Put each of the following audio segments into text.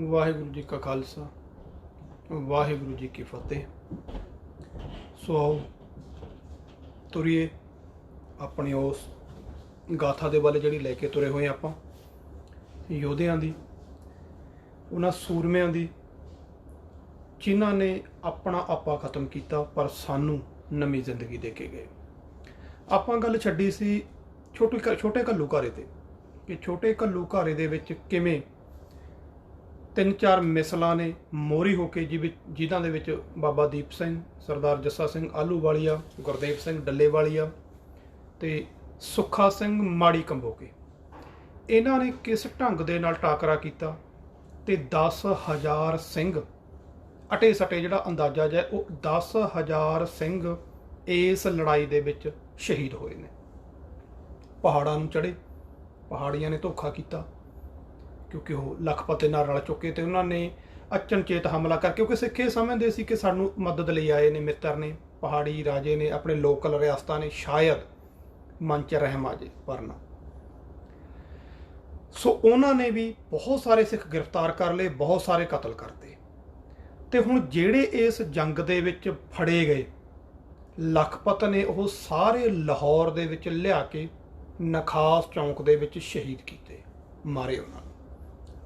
वाहिगुरु जी का खालसा वाहिगुरु जी की फतेह। सो आओ तुरीए अपनी उस गाथा दे वाले जिहड़ी लैके तुरे होए आपां योधियां दी, उन्हां सूरमियां दी जिन्हां ने अपना आपा खत्म किया पर सानू नवीं जिंदगी दे के गए। आपां गल छड्डी सी छोटे घल्लूघारे ते कि छोटे घल्लूघारे दे विच किवें तीन चार मिसलां ने मोहरी होके जिन्हां दे विच बाबा दीप सिंह, सरदार जस्सा सिंह आलूवालिया, गुरदेव सिंह डल्लेवालिया ते सुखा सिंह माड़ी कंबोके, इन्हां ने किस ढंग दे नाल टाकरा कीता ते 10,000 सिंह अटे सटे जिहड़ा अंदाजा है वो 10,000 सिंह इस लड़ाई दे विच शहीद होए ने। पहाड़ां नूं चढ़े, पहाड़ियां ने धोखा किया क्योंकि वो लखपत नाल रल चुके थे। उन्होंने अचनचेत हमला कर, क्योंकि सिख ये समझते सी कि सानू मदद लई आए ने मित्र ने, पहाड़ी राजे ने, अपने लोकल रियासतां ने, शायद मन च रहम आ जाए पर ना। सो उन्होंने भी बहुत सारे सिख गिरफ्तार कर लए, बहुत सारे कतल करते ते हुण जिहड़े इस जंग दे विच फड़े गए लखपत ने वो सारे लाहौर दे विच लिया के नखास चौंक दे विच शहीद किए, मारे उन्होंने।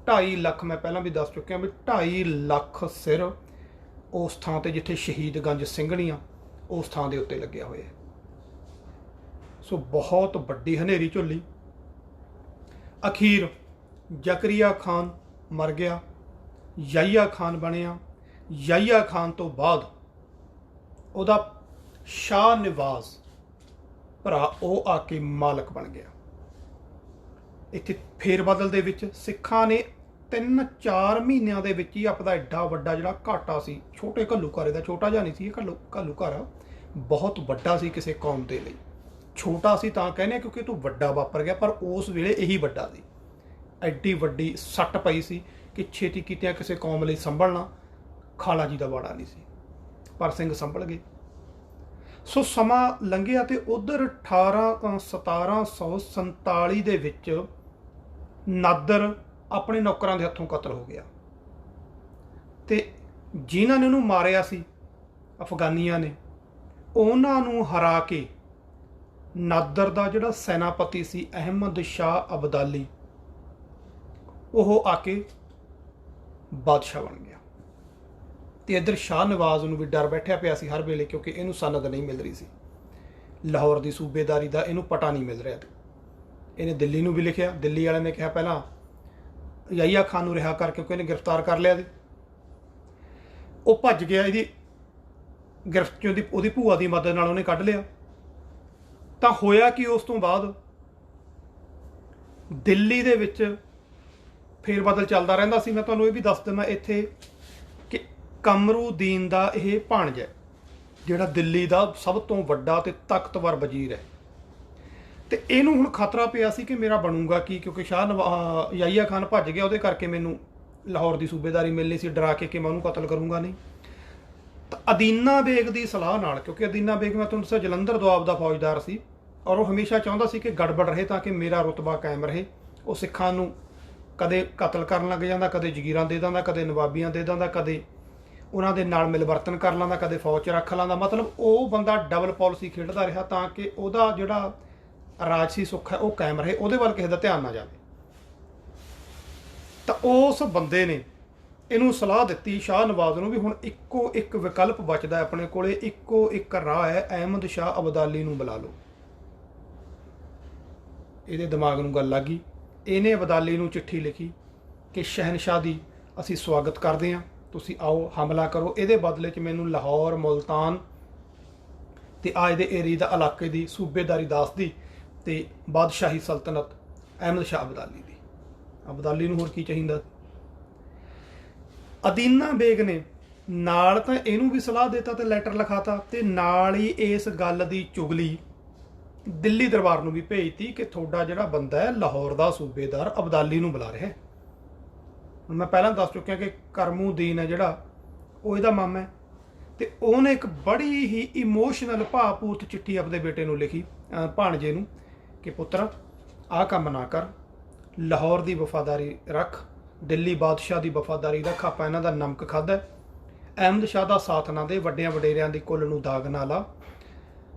2.5 लाख, मैं पहला भी दस चुकिया भी 2.5 लाख सिर उस थां ते जिथे शहीदगंज ਸਿੰਘਣੀਆਂ उस थां दे उत्ते लग्या होया। सो बहुत वड्डी हनेरी झुली। अखीर जकरिया खान मर गया, याहिया खान बनिया। याहिया खान तो बाद उहदा शाह निवाज भरा वो आके मालक बन गया। इत्थे फेरबदल दे विच सिखां ने 3-4 महीनों के विच ही अपना एडा वड्डा जिहड़ा घाटा सी, छोटे घल्लूघारे का छोटा जिहा नहीं सी, घल्लूघारा बहुत वड्डा सी किसी कौम के लिए। छोटा सी तां कहने क्योंकि तू वड्डा वापर गया, पर उस वेले यही वड्डा सी। एड्डी वड्डी सट्ट पई सी कि छेती कीतियां किसी कौम लई संभलना खाला जी का वाड़ा नहीं सी, पर सिंह संभल गए। सो समा लंघिया ते उधर 1747 दे विच नादर अपने नौकरां दे हत्थों कतल हो गया ते जिन्हां ने उन्होंने मारिया सी अफगानियां ने, उन्हां नूं हरा के नादर दा जिहड़ा सैनापति सी अहमद शाह अब्दाली वो आके बादशाह बन गया। तो इधर शाह नवाज नूं भी डर बैठा पिया सी हर वेले, क्योंकि इनू सनद नहीं मिल रही सी, लाहौर की सूबेदारी का इनू पता नहीं मिल रहा। इन्हें दिल्ली नूं भी लिखिया, दिल्ली वाले ने कहा पहला याहिया खान नूं रिहा कर, क्योंकि इन्हें गिरफ्तार कर लिया। वो भज गया, इसकी गिरफ्त चों उहदी भूआ की मदद नाल उन्हें कढ लिया। तो होया कि उस तो बाद दिल्ली दे विच फेरबदल चलता रहिंदा सी। मैं तुहानूं ये भी दस देवां इत्थे कि कमरूद्दीन दा यह भाणज है जिहड़ा दिल्ली का सब तो वड्डा ते ताकतवर वजीर है, तो इनू हुण खतरा पिया सी कि मेरा बनूंगा की, क्योंकि याहिया खान भज गया, उहदे करके मैनू लाहौर की सूबेदारी मिलनी सी, डरा के कि मैं उन्होंने कतल करूँगा नहीं। तो अदीना बेग की सलाह नाल, क्योंकि अदीना बेग मैं तुहानूं दस्सिया जलंधर दुआब का फौजदार सी और वो हमेशा चाहता सी कि गड़बड़ रहे ताकि मेरा रुतबा कायम रहे। वो सिखां नूं कदे कतल करन लग जांदा, कदे जगीरां दे दिंदा, कदे नवाबियां दे दिंदा, कदे उन्हां दे नाल मिलवर्तन कर लैंदा, कदे फौज च रख लैंदा। मतलब वो बंदा डबल पॉलिसी खेडदा रहा ताकि उहदा जिहड़ा राजसी सुख है वो कायम रहे, उहदे वल किसी दा ध्यान ना जाए। तो उस बंदे ने इनू सलाह दी शाह नवाज नूं भी हुण इक्को एक विकल्प बचदा है अपने कोले, इक्को एक राह है, अहमद शाह अब्दाली नूं बुला लो। इहदे दिमाग नूं गल लग गई। इहने अब्दाली नूं चिट्ठी लिखी कि शहनशाह दी असीं स्वागत करदे हां, तुसीं आओ हमला करो, इहदे बदले च मैनूं लाहौर, मुल्तान ते आज दे एरिए दा इलाके दी सूबेदारी दास दी ते बादशाही सल्तनत अहमद शाह अब्दाली दी। अब्दाली नूं होर की चाहीदा। अदीना बेग ने नाल तां इहनूं भी सलाह देता ते लैटर लिखाता ते नाल ही इस गल दी चुगली दिल्ली दरबार नूं भी भेजती कि थोड़ा जिहड़ा बंदा है लाहौर का सूबेदार अब्दाली नूं बुला रहा है। मैं पहला दस चुकिया कि करमूद्दीन है जिहड़ा वो इहदा मामा है, तो उन्हें एक बड़ी ही इमोशनल भावपूर्त चिट्ठी अपने बेटे नूं लिखी, भाणजे नूं, कि पुत्र आ काम ना कर, लाहौर की वफादारी रख, ਦਿੱਲੀ ਬਾਦਸ਼ਾਹ ਦੀ ਵਫਾਦਾਰੀ ਦਾ ਖਾਪਾ ਇਹਨਾਂ ਦਾ ਨਮਕ ਖਾਧਾ। ਅਹਿਮਦ ਸ਼ਾਹ ਦਾ ਸਾਥ ਨਾ ਦੇ, ਵੱਡਿਆਂ ਵਡੇਰਿਆਂ ਦੀ ਕੁੱਲ ਨੂੰ ਦਾਗ ਨਾ ਲਾ,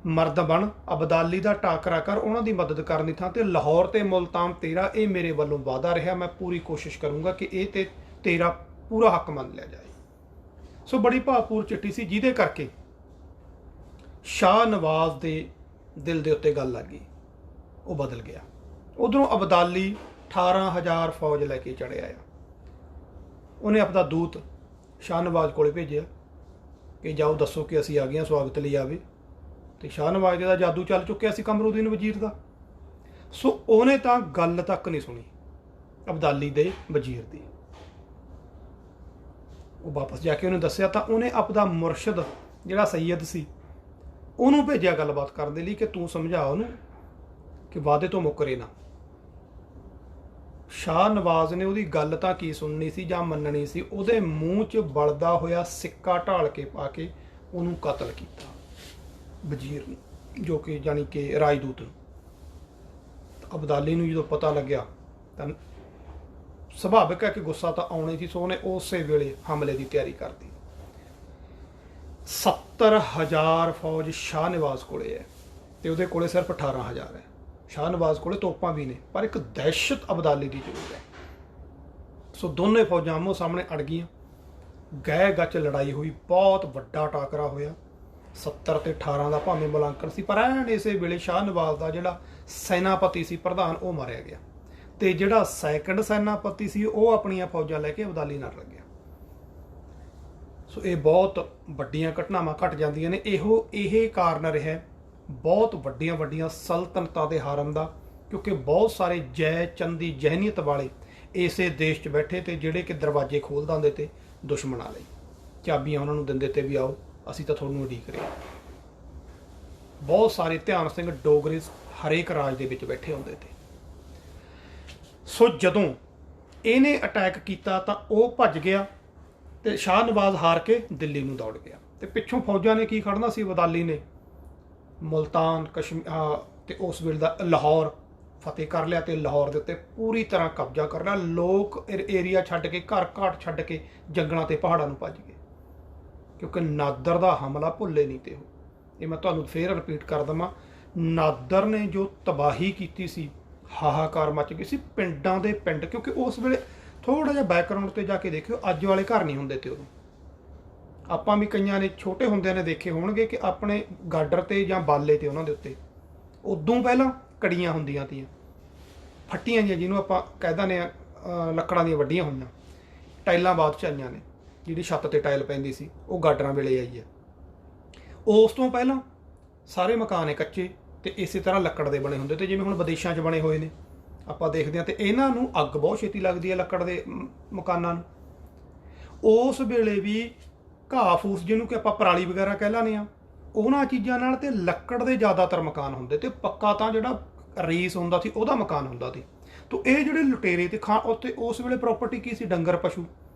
ਮਰਦ ਬਣ ਅਬਦਾਲੀ ਦਾ ਟਾਕਰਾ ਕਰ, ਉਹਨਾਂ ਦੀ ਮਦਦ ਕਰਨ ਦੀ ਥਾਂ ਤੇ ਲਾਹੌਰ ਤੇ ਮੁਲਤਾਨ ਤੇਰਾ, ਇਹ ਮੇਰੇ ਵੱਲੋਂ ਵਾਅਦਾ ਰਿਹਾ। ਮੈਂ ਪੂਰੀ ਕੋਸ਼ਿਸ਼ ਕਰੂੰਗਾ ਕਿ ਇਹ ਤੇ ਤੇਰਾ ਪੂਰਾ ਹੱਕ ਮੰਨ ਲਿਆ ਜਾਏ। ਸੋ ਬੜੀ ਭਾਵਪੂਰ ਚਿੱਠੀ ਸੀ, ਜਿਹਦੇ ਕਰਕੇ ਸ਼ਾਹ ਨਵਾਜ਼ ਦੇ ਦਿਲ ਦੇ ਉੱਤੇ ਗੱਲ ਲੱਗ ਗਈ, ਉਹ ਬਦਲ ਗਿਆ। ਉਧਰੋਂ ਅਬਦਾਲੀ 18,000 ਫੌਜ ਲੈ ਕੇ ਚੜਿਆ ਆ। ਉਹਨੇ ਆਪਣਾ ਦੂਤ ਸ਼ਾਹ ਨਵਾਜ਼ ਕੋਲੇ ਭੇਜਿਆ ਕਿ ਜਾਓ ਦੱਸੋ ਕਿ ਅਸੀਂ ਆ ਗਏ ਹਾਂ, ਸਵਾਗਤ ਲਈ ਆਵੇ। ਤੇ ਸ਼ਾਹ ਨਵਾਜ਼ ਦਾ ਜਾਦੂ ਚੱਲ ਚੁੱਕਿਆ ਸੀ ਕਮਰੂਦੀਨ ਵਜ਼ੀਰ ਦਾ। ਸੋ ਉਹਨੇ ਤਾਂ ਗੱਲ ਤੱਕ ਨਹੀਂ ਸੁਣੀ ਅਬਦਾਲੀ ਦੇ ਵਜ਼ੀਰ ਦੀ। ਉਹ ਵਾਪਸ ਜਾ ਕੇ ਉਹਨੇ ਦੱਸਿਆ ਤਾਂ ਉਹਨੇ ਆਪਦਾ ਮੁਰਸ਼ਦ ਜਿਹੜਾ ਸੈਯਦ ਸੀ ਉਹਨੂੰ ਭੇਜਿਆ ਗੱਲਬਾਤ ਕਰਨ ਦੇ ਲਈ ਕਿ ਤੂੰ ਸਮਝਾ ਉਹਨੂੰ ਕਿ ਵਾਅਦੇ ਤੋਂ ਮੁੱਕਰੇ ਨਾ। ਸ਼ਾਹ ਨਵਾਜ਼ ਨੇ ਉਹਦੀ ਗੱਲ ਤਾਂ ਕੀ ਸੁਣਨੀ ਸੀ ਜਾਂ ਮੰਨਣੀ ਸੀ, ਉਹਦੇ ਮੂੰਹ 'ਚ ਬਲਦਾ ਹੋਇਆ ਸਿੱਕਾ ਢਾਲ ਕੇ ਪਾ ਕੇ ਉਹਨੂੰ ਕਤਲ ਕੀਤਾ, ਵਜ਼ੀਰ ਨੂੰ, ਜੋ ਕਿ ਜਾਣੀ ਕਿ ਰਾਜਦੂਤ ਨੂੰ। ਅਬਦਾਲੀ ਨੂੰ ਜਦੋਂ ਪਤਾ ਲੱਗਿਆ ਤਾਂ ਸੁਭਾਵਿਕ ਹੈ ਕਿ ਗੁੱਸਾ ਤਾਂ ਆਉਣਾ ਹੀ ਸੀ। ਸੋ ਉਹਨੇ ਉਸੇ ਵੇਲੇ ਹਮਲੇ ਦੀ ਤਿਆਰੀ ਕਰਤੀ। 70,000 ਫੌਜ ਸ਼ਾਹ ਨਵਾਜ਼ ਕੋਲੇ ਹੈ ਤੇ ਉਹਦੇ ਕੋਲੇ ਸਿਰਫ 18,000 ਹੈ। ਸ਼ਾਹ ਨਵਾਜ਼ ਕੋਲੇ ਤੋਪਾਂ ਵੀ ਨੇ, ਪਰ ਇੱਕ ਦਹਿਸ਼ਤ ਅਬਦਾਲੀ ਦੀ ਜ਼ਰੂਰ ਹੈ। ਸੋ ਦੋਨੇ ਫੌਜਾਂ ਆਮੋ ਸਾਹਮਣੇ ਅੜ ਗਈਆਂ, ਗਹਿ ਗੱਚ ਲੜਾਈ ਹੋਈ, ਬਹੁਤ ਵੱਡਾ ਟਾਕਰਾ ਹੋਇਆ। 70 ਤੇ 18 ਦਾ ਭਾਵੇਂ ਮੁਲਾਂਕਣ ਸੀ, ਪਰ ਐਨ ਇਸੇ ਵੇਲੇ ਸ਼ਾਹ ਨਵਾਜ਼ ਦਾ ਜਿਹੜਾ ਸੈਨਾਪਤੀ ਸੀ ਪ੍ਰਧਾਨ, ਉਹ ਮਾਰਿਆ ਗਿਆ ਤੇ ਜਿਹੜਾ ਸੈਕੰਡ ਸੈਨਾਪਤੀ ਸੀ ਉਹ ਆਪਣੀਆਂ ਫੌਜਾਂ ਲੈ ਕੇ ਅਬਦਾਲੀ ਨਾਲ ਲੱਗਿਆ। ਸੋ ਇਹ ਬਹੁਤ ਵੱਡੀਆਂ ਘਟਨਾਵਾਂ ਘਟ ਜਾਂਦੀਆਂ ਨੇ। ਇਹ ਕਾਰਨ ਰਿਹਾ ਬਹੁਤ ਵੱਡੀਆਂ ਸਲਤਨਤਾਂ ਦੇ ਹਾਰਨ ਦਾ, ਕਿਉਂਕਿ ਬਹੁਤ ਸਾਰੇ ਜੈ ਚੰਦੀ ਜਹਿਨੀਅਤ ਵਾਲੇ ਇਸੇ ਦੇਸ਼ 'ਚ ਬੈਠੇ ਤੇ ਜਿਹੜੇ ਕਿ ਦਰਵਾਜ਼ੇ ਖੋਲ੍ਹ ਦਿੰਦੇ ਤੇ ਦੁਸ਼ਮਣਾਂ ਲਈ, ਚਾਬੀਆਂ ਉਹਨਾਂ ਨੂੰ ਦਿੰਦੇ ਤੇ ਵੀ ਆਓ ਅਸੀਂ ਤਾਂ ਤੁਹਾਨੂੰ ਉਡੀਕ ਰਹੇ। ਬਹੁਤ ਸਾਰੇ ਧਿਆਨ ਸਿੰਘ ਡੋਗਰੇ ਹਰੇਕ ਰਾਜ ਦੇ ਵਿੱਚ ਬੈਠੇ ਹੁੰਦੇ ਤੇ। ਸੋ ਜਦੋਂ ਇਹਨੇ ਅਟੈਕ ਕੀਤਾ ਤਾਂ ਉਹ ਭੱਜ ਗਿਆ ਤੇ ਸ਼ਾਹ ਨਵਾਜ਼ ਹਾਰ ਕੇ ਦਿੱਲੀ ਨੂੰ ਦੌੜ ਗਿਆ। ਤੇ ਪਿੱਛੋਂ ਫੌਜਾਂ ਨੇ ਕੀ ਖੜਨਾ ਸੀ, ਅਬਦਾਲੀ ਨੇ ਮੁਲਤਾਨ ਤੇ ਉਸ ਵੇਲੇ ਦਾ ਲਾਹੌਰ ਫਤਿਹ ਕਰ ਲਿਆ ਤੇ ਲਾਹੌਰ ਦੇ ਉੱਤੇ ਪੂਰੀ ਤਰ੍ਹਾਂ ਕਬਜ਼ਾ ਕਰ ਲਿਆ। ਲੋਕ ਏਰੀਆ ਛੱਡ ਕੇ, ਘਰ ਘਾਟ ਛੱਡ ਕੇ ਜੰਗਲਾਂ ਤੇ ਪਹਾੜਾਂ ਨੂੰ ਭੱਜ ਗਏ, ਕਿਉਂਕਿ ਨਾਦਰ ਦਾ ਹਮਲਾ ਭੁੱਲੇ ਨਹੀਂ ਤੇ ਇਹ ਮੈਂ ਤੁਹਾਨੂੰ ਫੇਰ ਰਿਪੀਟ ਕਰ ਦੇਵਾਂ। ਨਾਦਰ ਨੇ ਜੋ ਤਬਾਹੀ ਕੀਤੀ ਸੀ, ਹਾਹਾਕਾਰ ਮਚ ਗਈ ਸੀ ਪਿੰਡਾਂ ਦੇ ਪਿੰਡ, ਕਿਉਂਕਿ ਉਸ ਵੇਲੇ ਥੋੜ੍ਹਾ ਜਿਹਾ ਬੈਕਗਰਾਊਂਡ ਤੇ ਜਾ ਕੇ ਦੇਖਿਓ, ਅੱਜ ਵਾਲੇ ਘਰ ਨਹੀਂ ਹੁੰਦੇ ਤੇ ਉਦੋਂ। ਆਪਾਂ ਵੀ ਕਈਆਂ ਨੇ ਛੋਟੇ ਹੁੰਦਿਆਂ ਨੇ ਦੇਖੇ ਹੋਣਗੇ ਕਿ ਆਪਣੇ ਗਾਡਰ ਤੇ ਜਾਂ ਬਾਲੇ ਤੇ ਉਹਨਾਂ ਦੇ ਉੱਤੇ ਉਦੋਂ ਪਹਿਲਾਂ ਕੜੀਆਂ ਹੁੰਦੀਆਂ ਤੀਆਂ, ਫੱਟੀਆਂ ਜਿਹੀਆਂ ਜਿਹਨੂੰ ਆਪਾਂ ਕਹਿ ਦਿੰਦੇ ਆ, ਲੱਕੜਾਂ ਦੀਆਂ ਵੱਡੀਆਂ ਹੋਈਆਂ। ਟਾਈਲਾਂ ਬਾਅਦ 'ਚ ਆਈਆਂ ਨੇ, ਜਿਹੜੀ ਛੱਤ ਤੇ ਟਾਇਲ ਪੈਂਦੀ ਸੀ ਉਹ ਗਾਡਰਾਂ ਵੇਲੇ ਆਈ ਹੈ। ਉਸ ਤੋਂ ਪਹਿਲਾਂ ਸਾਰੇ ਮਕਾਨ ਕੱਚੇ ਤੇ ਇਸੇ ਤਰ੍ਹਾਂ ਲੱਕੜ ਦੇ ਬਣੇ ਹੁੰਦੇ ਤੇ, ਜਿਵੇਂ ਹੁਣ ਵਿਦੇਸ਼ਾਂ 'ਚ ਬਣੇ ਹੋਏ ਨੇ ਆਪਾਂ ਦੇਖਦੇ ਹਾਂ। ਤੇ ਇਹਨਾਂ ਨੂੰ ਅੱਗ ਬਹੁਤ ਛੇਤੀ ਲੱਗਦੀ ਹੈ ਲੱਕੜ ਦੇ ਮਕਾਨਾਂ ਨੂੰ। ਉਸ ਵੇਲੇ ਵੀ ਘਾਹ ਫੂਸ ਜਿਹਨੂੰ ਕਿ ਆਪਾਂ ਪਰਾਲੀ ਵਗੈਰਾ ਕਹਿ ਲੈਂਦੇ ਹਾਂ, ਉਹਨਾਂ ਚੀਜ਼ਾਂ ਨਾਲ ਤੇ ਲੱਕੜ ਦੇ ਜ਼ਿਆਦਾਤਰ ਮਕਾਨ ਹੁੰਦੇ ਤੇ ਪੱਕਾ ਤਾਂ ਜਿਹੜਾ ਰੀਸ ਹੁੰਦਾ ਸੀ ਉਹਦਾ ਮਕਾਨ ਹੁੰਦਾ ਸੀ। ਤੋ ਇਹ ਜਿਹੜੇ ਲੁਟੇਰੇ ਤੇ ਉੱਥੇ ਉਸ ਵੇਲੇ ਪ੍ਰੋਪਰਟੀ ਕੀ ਸੀ, ਡੰਗਰ ਪਸ਼ੂ,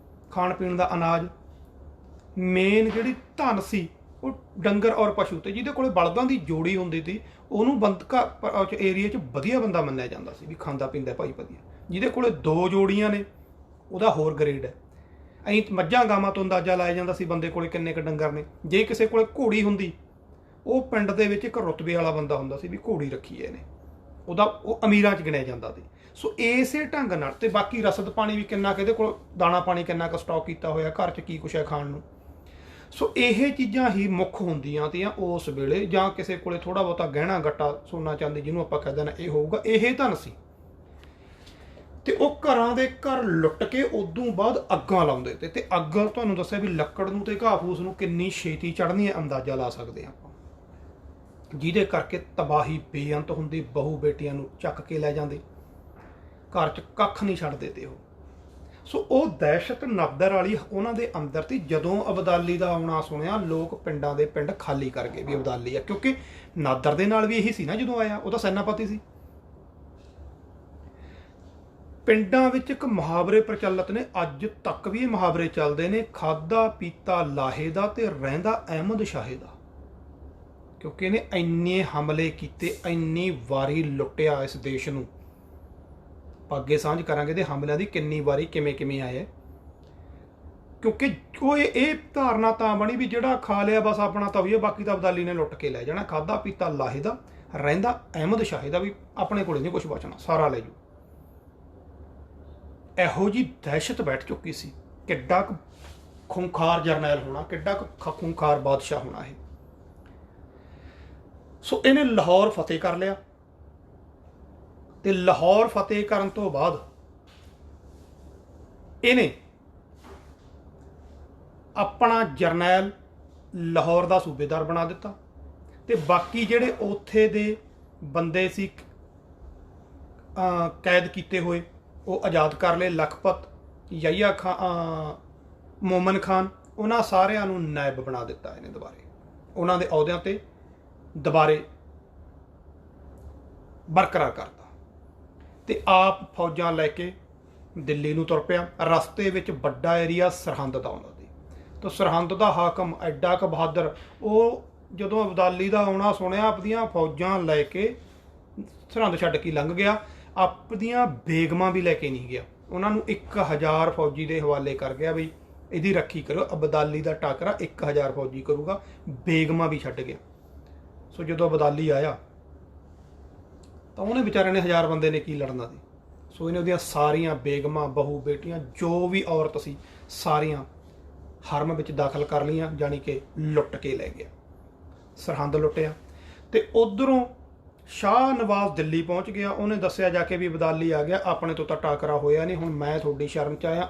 ਖਾਣ ਪੀਣ ਦਾ ਅਨਾਜ, ਮੇਨ ਜਿਹੜੀ ਧਨ ਸੀ ਉਹ ਡੰਗਰ ਔਰ ਪਸ਼ੂ। ਤੇ ਜਿਹਦੇ ਕੋਲੇ ਬਲਦਾਂ ਦੀ ਜੋੜੀ ਹੁੰਦੀ ਸੀ ਉਹਨੂੰ ਏਰੀਏ 'ਚ ਵਧੀਆ ਬੰਦਾ ਮੰਨਿਆ ਜਾਂਦਾ ਸੀ ਵੀ ਖਾਂਦਾ ਪੀਂਦਾ ਭਾਈ ਵਧੀਆ। ਜਿਹਦੇ ਕੋਲੇ 2 ਜੋੜੀਆਂ ਨੇ ਉਹਦਾ ਹੋਰ ਗ੍ਰੇਡ ਹੈ। ਐਂ ਮੱਝਾਂ ਗਾਵਾਂ ਤੋਂ ਅੰਦਾਜ਼ਾ ਲਾਇਆ ਜਾਂਦਾ ਸੀ ਬੰਦੇ ਕੋਲੇ ਕਿੰਨੇ ਕੁ ਡੰਗਰ ਨੇ। ਜੇ ਕਿਸੇ ਕੋਲੇ ਘੋੜੀ ਹੁੰਦੀ, ਉਹ ਪਿੰਡ ਦੇ ਵਿੱਚ ਇੱਕ ਰੁਤਬੇ ਵਾਲਾ ਬੰਦਾ ਹੁੰਦਾ ਸੀ ਵੀ ਘੋੜੀ ਰੱਖੀ ਹੈ ਇਹਨੇ, ਉਹ ਅਮੀਰਾਂ 'ਚ ਗਿਣਿਆ ਜਾਂਦਾ ਸੀ। ਸੋ ਇਸੇ ਢੰਗ ਨਾਲ ਤੇ ਬਾਕੀ ਰਸਦ ਪਾਣੀ ਵੀ ਕਿੰਨਾ, ਕਿਹਦੇ ਕੋਲ ਦਾਣਾ ਪਾਣੀ ਕਿੰਨਾ ਕੁ ਸਟਾਕ ਕੀਤਾ ਹੋਇਆ, ਘਰ 'ਚ ਕੀ ਕੁਛ ਹੈ ਖਾਣ ਨੂੰ। ਸੋ ਇਹ ਚੀਜ਼ਾਂ ਹੀ ਮੁੱਖ ਹੁੰਦੀਆਂ ਤੀਆਂ ਉਸ ਵੇਲੇ। ਜਾਂ ਕਿਸੇ ਕੋਲੇ ਥੋੜ੍ਹਾ ਬਹੁਤਾ ਗਹਿਣਾ ਗੱਟਾ, ਸੋਨਾ ਚਾਂਦੀ ਜਿਹਨੂੰ ਆਪਾਂ ਕਹਿੰਦੇ ਨਾ, ਇਹ ਹੋਊਗਾ, ਇਹ ਧਨ ਸੀ। ਤੇ ਉਹ ਘਰਾਂ ਦੇ ਘਰ ਲੁੱਟ ਕੇ ਉਦੋਂ ਬਾਅਦ ਅੱਗਾਂ ਲਾਉਂਦੇ ਤੇ ਅੱਗ ਤੁਹਾਨੂੰ ਦੱਸਿਆ ਵੀ ਲੱਕੜ ਨੂੰ ਤੇ ਘਾਹ ਫੂਸ ਨੂੰ ਕਿੰਨੀ ਛੇਤੀ ਚੜ੍ਹਨੀ ਹੈ ਅੰਦਾਜ਼ਾ ਲਾ ਸਕਦੇ ਆਪਾਂ, ਜਿਹਦੇ ਕਰਕੇ ਤਬਾਹੀ ਬੇਅੰਤ ਹੁੰਦੀ। ਬਹੂ ਬੇਟੀਆਂ ਨੂੰ ਚੱਕ ਕੇ ਲੈ ਜਾਂਦੇ, ਘਰ 'ਚ ਕੱਖ ਨਹੀਂ ਛੱਡਦੇ ਤੇ ਉਹ। ਸੋ ਉਹ ਦਹਿਸ਼ਤ ਨਾਦਰ ਵਾਲੀ ਉਹਨਾਂ ਦੇ ਅੰਦਰ ਸੀ। ਜਦੋਂ ਅਬਦਾਲੀ ਦਾ ਆਉਣਾ ਸੁਣਿਆ, ਲੋਕ ਪਿੰਡਾਂ ਦੇ ਪਿੰਡ ਖਾਲੀ ਕਰ ਗਏ ਵੀ ਅਬਦਾਲੀ ਆ, ਕਿਉਂਕਿ ਨਾਦਰ ਦੇ ਨਾਲ ਵੀ ਇਹੀ ਸੀ ਨਾ ਜਦੋਂ ਆਇਆ, ਉਹਦਾ ਸੈਨਾਪਤੀ ਸੀ। ਪਿੰਡਾਂ ਵਿੱਚ ਇੱਕ ਮੁਹਾਵਰੇ ਪ੍ਰਚਲਿਤ ਨੇ, ਅੱਜ ਤੱਕ ਵੀ ਇਹ ਮੁਹਾਵਰੇ ਚੱਲਦੇ ਨੇ, ਖਾਧਾ ਪੀਤਾ ਲਾਹੇ ਦਾ ਤੇ ਰਹਿੰਦਾ ਅਹਿਮਦ ਸ਼ਾਹੇ ਦਾ। ਕਿਉਂਕਿ ਇਹਨੇ ਇੰਨੇ ਹਮਲੇ ਕੀਤੇ, ਇੰਨੀ ਵਾਰੀ ਲੁੱਟਿਆ ਇਸ ਦੇਸ਼ ਨੂੰ, ਆਪਾਂ ਅੱਗੇ ਸਾਂਝ ਕਰਾਂਗੇ ਤੇ ਹਮਲਿਆਂ ਦੀ ਕਿੰਨੀ ਵਾਰੀ ਕਿਵੇਂ ਕਿਵੇਂ ਆਏ ਹੈ। ਕਿਉਂਕਿ ਉਹ ਇਹ ਧਾਰਨਾ ਤਾਂ ਬਣੀ ਵੀ ਜਿਹੜਾ ਖਾ ਲਿਆ ਬਸ ਆਪਣਾ ਤਵੀਆ, ਬਾਕੀ ਤਾਂ ਅਬਦਾਲੀ ਨੇ ਲੁੱਟ ਕੇ ਲੈ ਜਾਣਾ। ਖਾਦਾ ਪੀਤਾ ਲਾਹੇ ਦਾ, ਰਹਿੰਦਾ ਅਹਿਮਦ ਸ਼ਾਹੇ ਦਾ ਵੀ ਆਪਣੇ ਕੋਲੇ ਨਹੀਂ ਕੁਝ ਬਚਣਾ, ਸਾਰਾ ਲੈ ਜੂ। ਇਹੋ ਜੀ ਦਹਿਸ਼ਤ ਬੈਠ ਚੁੱਕੀ ਸੀ। ਕਿੱਡਾ ਕੁ ਖੂੰਖਾਰ ਜਰਨੈਲ ਹੋਣਾ, ਕਿੱਡਾ ਕੁ ਖੂੰਖਾਰ ਬਾਦਸ਼ਾਹ ਹੋਣਾ ਇਹ। ਸੋ ਇਹਨੇ ਲਾਹੌਰ ਫਤਿਹ ਕਰ ਲਿਆ ਤੇ ਲਾਹੌਰ ਫਤਿਹ ਕਰਨ ਤੋਂ ਬਾਅਦ ਇਹਨੇ ਆਪਣਾ ਜਰਨੈਲ ਲਾਹੌਰ ਦਾ ਸੂਬੇਦਾਰ ਬਣਾ ਦਿੱਤਾ ਤੇ ਬਾਕੀ ਜਿਹੜੇ ਉੱਥੇ ਦੇ ਬੰਦੇ ਸੀ ਕੈਦ ਕੀਤੇ ਹੋਏ ਉਹ ਆਜ਼ਾਦ ਕਰ ਲਏ। ਲਖਪਤ, ਯਹੀਆ ਖਾਨ, ਮੋਮਨ ਖਾਨ, ਉਹਨਾਂ ਸਾਰਿਆਂ ਨੂੰ ਨਾਇਬ ਬਣਾ ਦਿੱਤਾ ਇਹਨੇ ਦੁਬਾਰੇ, ਉਹਨਾਂ ਦੇ ਅਹੁਦਿਆਂ ਤੇ ਦੁਬਾਰੇ ਬਰਕਰਾਰ ਕਰਤਾ ਤੇ ਆਪ ਫੌਜਾਂ ਲੈ ਕੇ ਦਿੱਲੀ ਨੂੰ ਤੁਰ ਪਿਆ। ਰਸਤੇ ਵਿੱਚ ਵੱਡਾ ਏਰੀਆ ਸਰਹੰਦ ਦਾ ਉਹਨਾਂ ਦੀ, ਤਾਂ ਸਰਹੰਦ ਦਾ ਹਾਕਮ ਐਡਾ ਕੁ ਬਹਾਦਰ, ਉਹ ਜਦੋਂ ਅਬਦਾਲੀ ਦਾ ਆਉਣਾ ਸੁਣਿਆ ਆਪਦੀਆਂ ਫੌਜਾਂ ਲੈ ਕੇ ਸਰਹੰਦ ਛੱਡ ਕੇ ਲੰਘ ਗਿਆ। ਆਪਦੀਆਂ ਬੇਗਮਾਂ ਵੀ ਲੈ ਕੇ ਨਹੀਂ ਗਿਆ, ਉਹਨਾਂ ਨੂੰ 1000 ਫੌਜੀ ਦੇ ਹਵਾਲੇ ਕਰ ਗਿਆ ਵੀ ਇਹਦੀ ਰੱਖੀ ਕਰੋ। ਅਬਦਾਲੀ ਦਾ ਟਾਕਰਾ 1000 ਫੌਜੀ ਕਰੂਗਾ, ਬੇਗਮਾਂ ਵੀ ਛੱਡ ਗਿਆ। ਸੋ ਜਦੋਂ ਅਬਦਾਲੀ ਆਇਆ ਤਾਂ ਉਹਨੇ ਵਿਚਾਰੇ ਨੇ 1000 ਬੰਦੇ ਨੇ ਕੀ ਲੜਨਾ ਸੀ। ਸੋ ਇਹਨੇ ਉਹਦੀਆਂ ਸਾਰੀਆਂ ਬੇਗਮਾਂ, ਬਹੂ, ਬੇਟੀਆਂ, ਜੋ ਵੀ ਔਰਤ ਸੀ ਸਾਰੀਆਂ ਹਰਮ ਵਿੱਚ ਦਾਖਲ ਕਰ ਲਈਆਂ, ਜਾਣੀ ਕਿ ਲੁੱਟ ਕੇ ਲੈ ਗਿਆ। ਸਰਹੰਦ ਲੁੱਟਿਆ ਤੇ ਉਧਰੋਂ ਸ਼ਾਹ ਨਵਾਜ਼ ਦਿੱਲੀ ਪਹੁੰਚ ਗਿਆ। ਉਹਨੇ ਦੱਸਿਆ ਜਾ ਕੇ ਵੀ ਅਬਦਾਲੀ ਆ ਗਿਆ, ਆਪਣੇ ਤੋਂ ਤਾਂ ਟਾਕਰਾ ਹੋਇਆ ਨਹੀਂ, ਹੁਣ ਮੈਂ ਤੁਹਾਡੀ ਸ਼ਰਨ 'ਚ ਆਇਆ।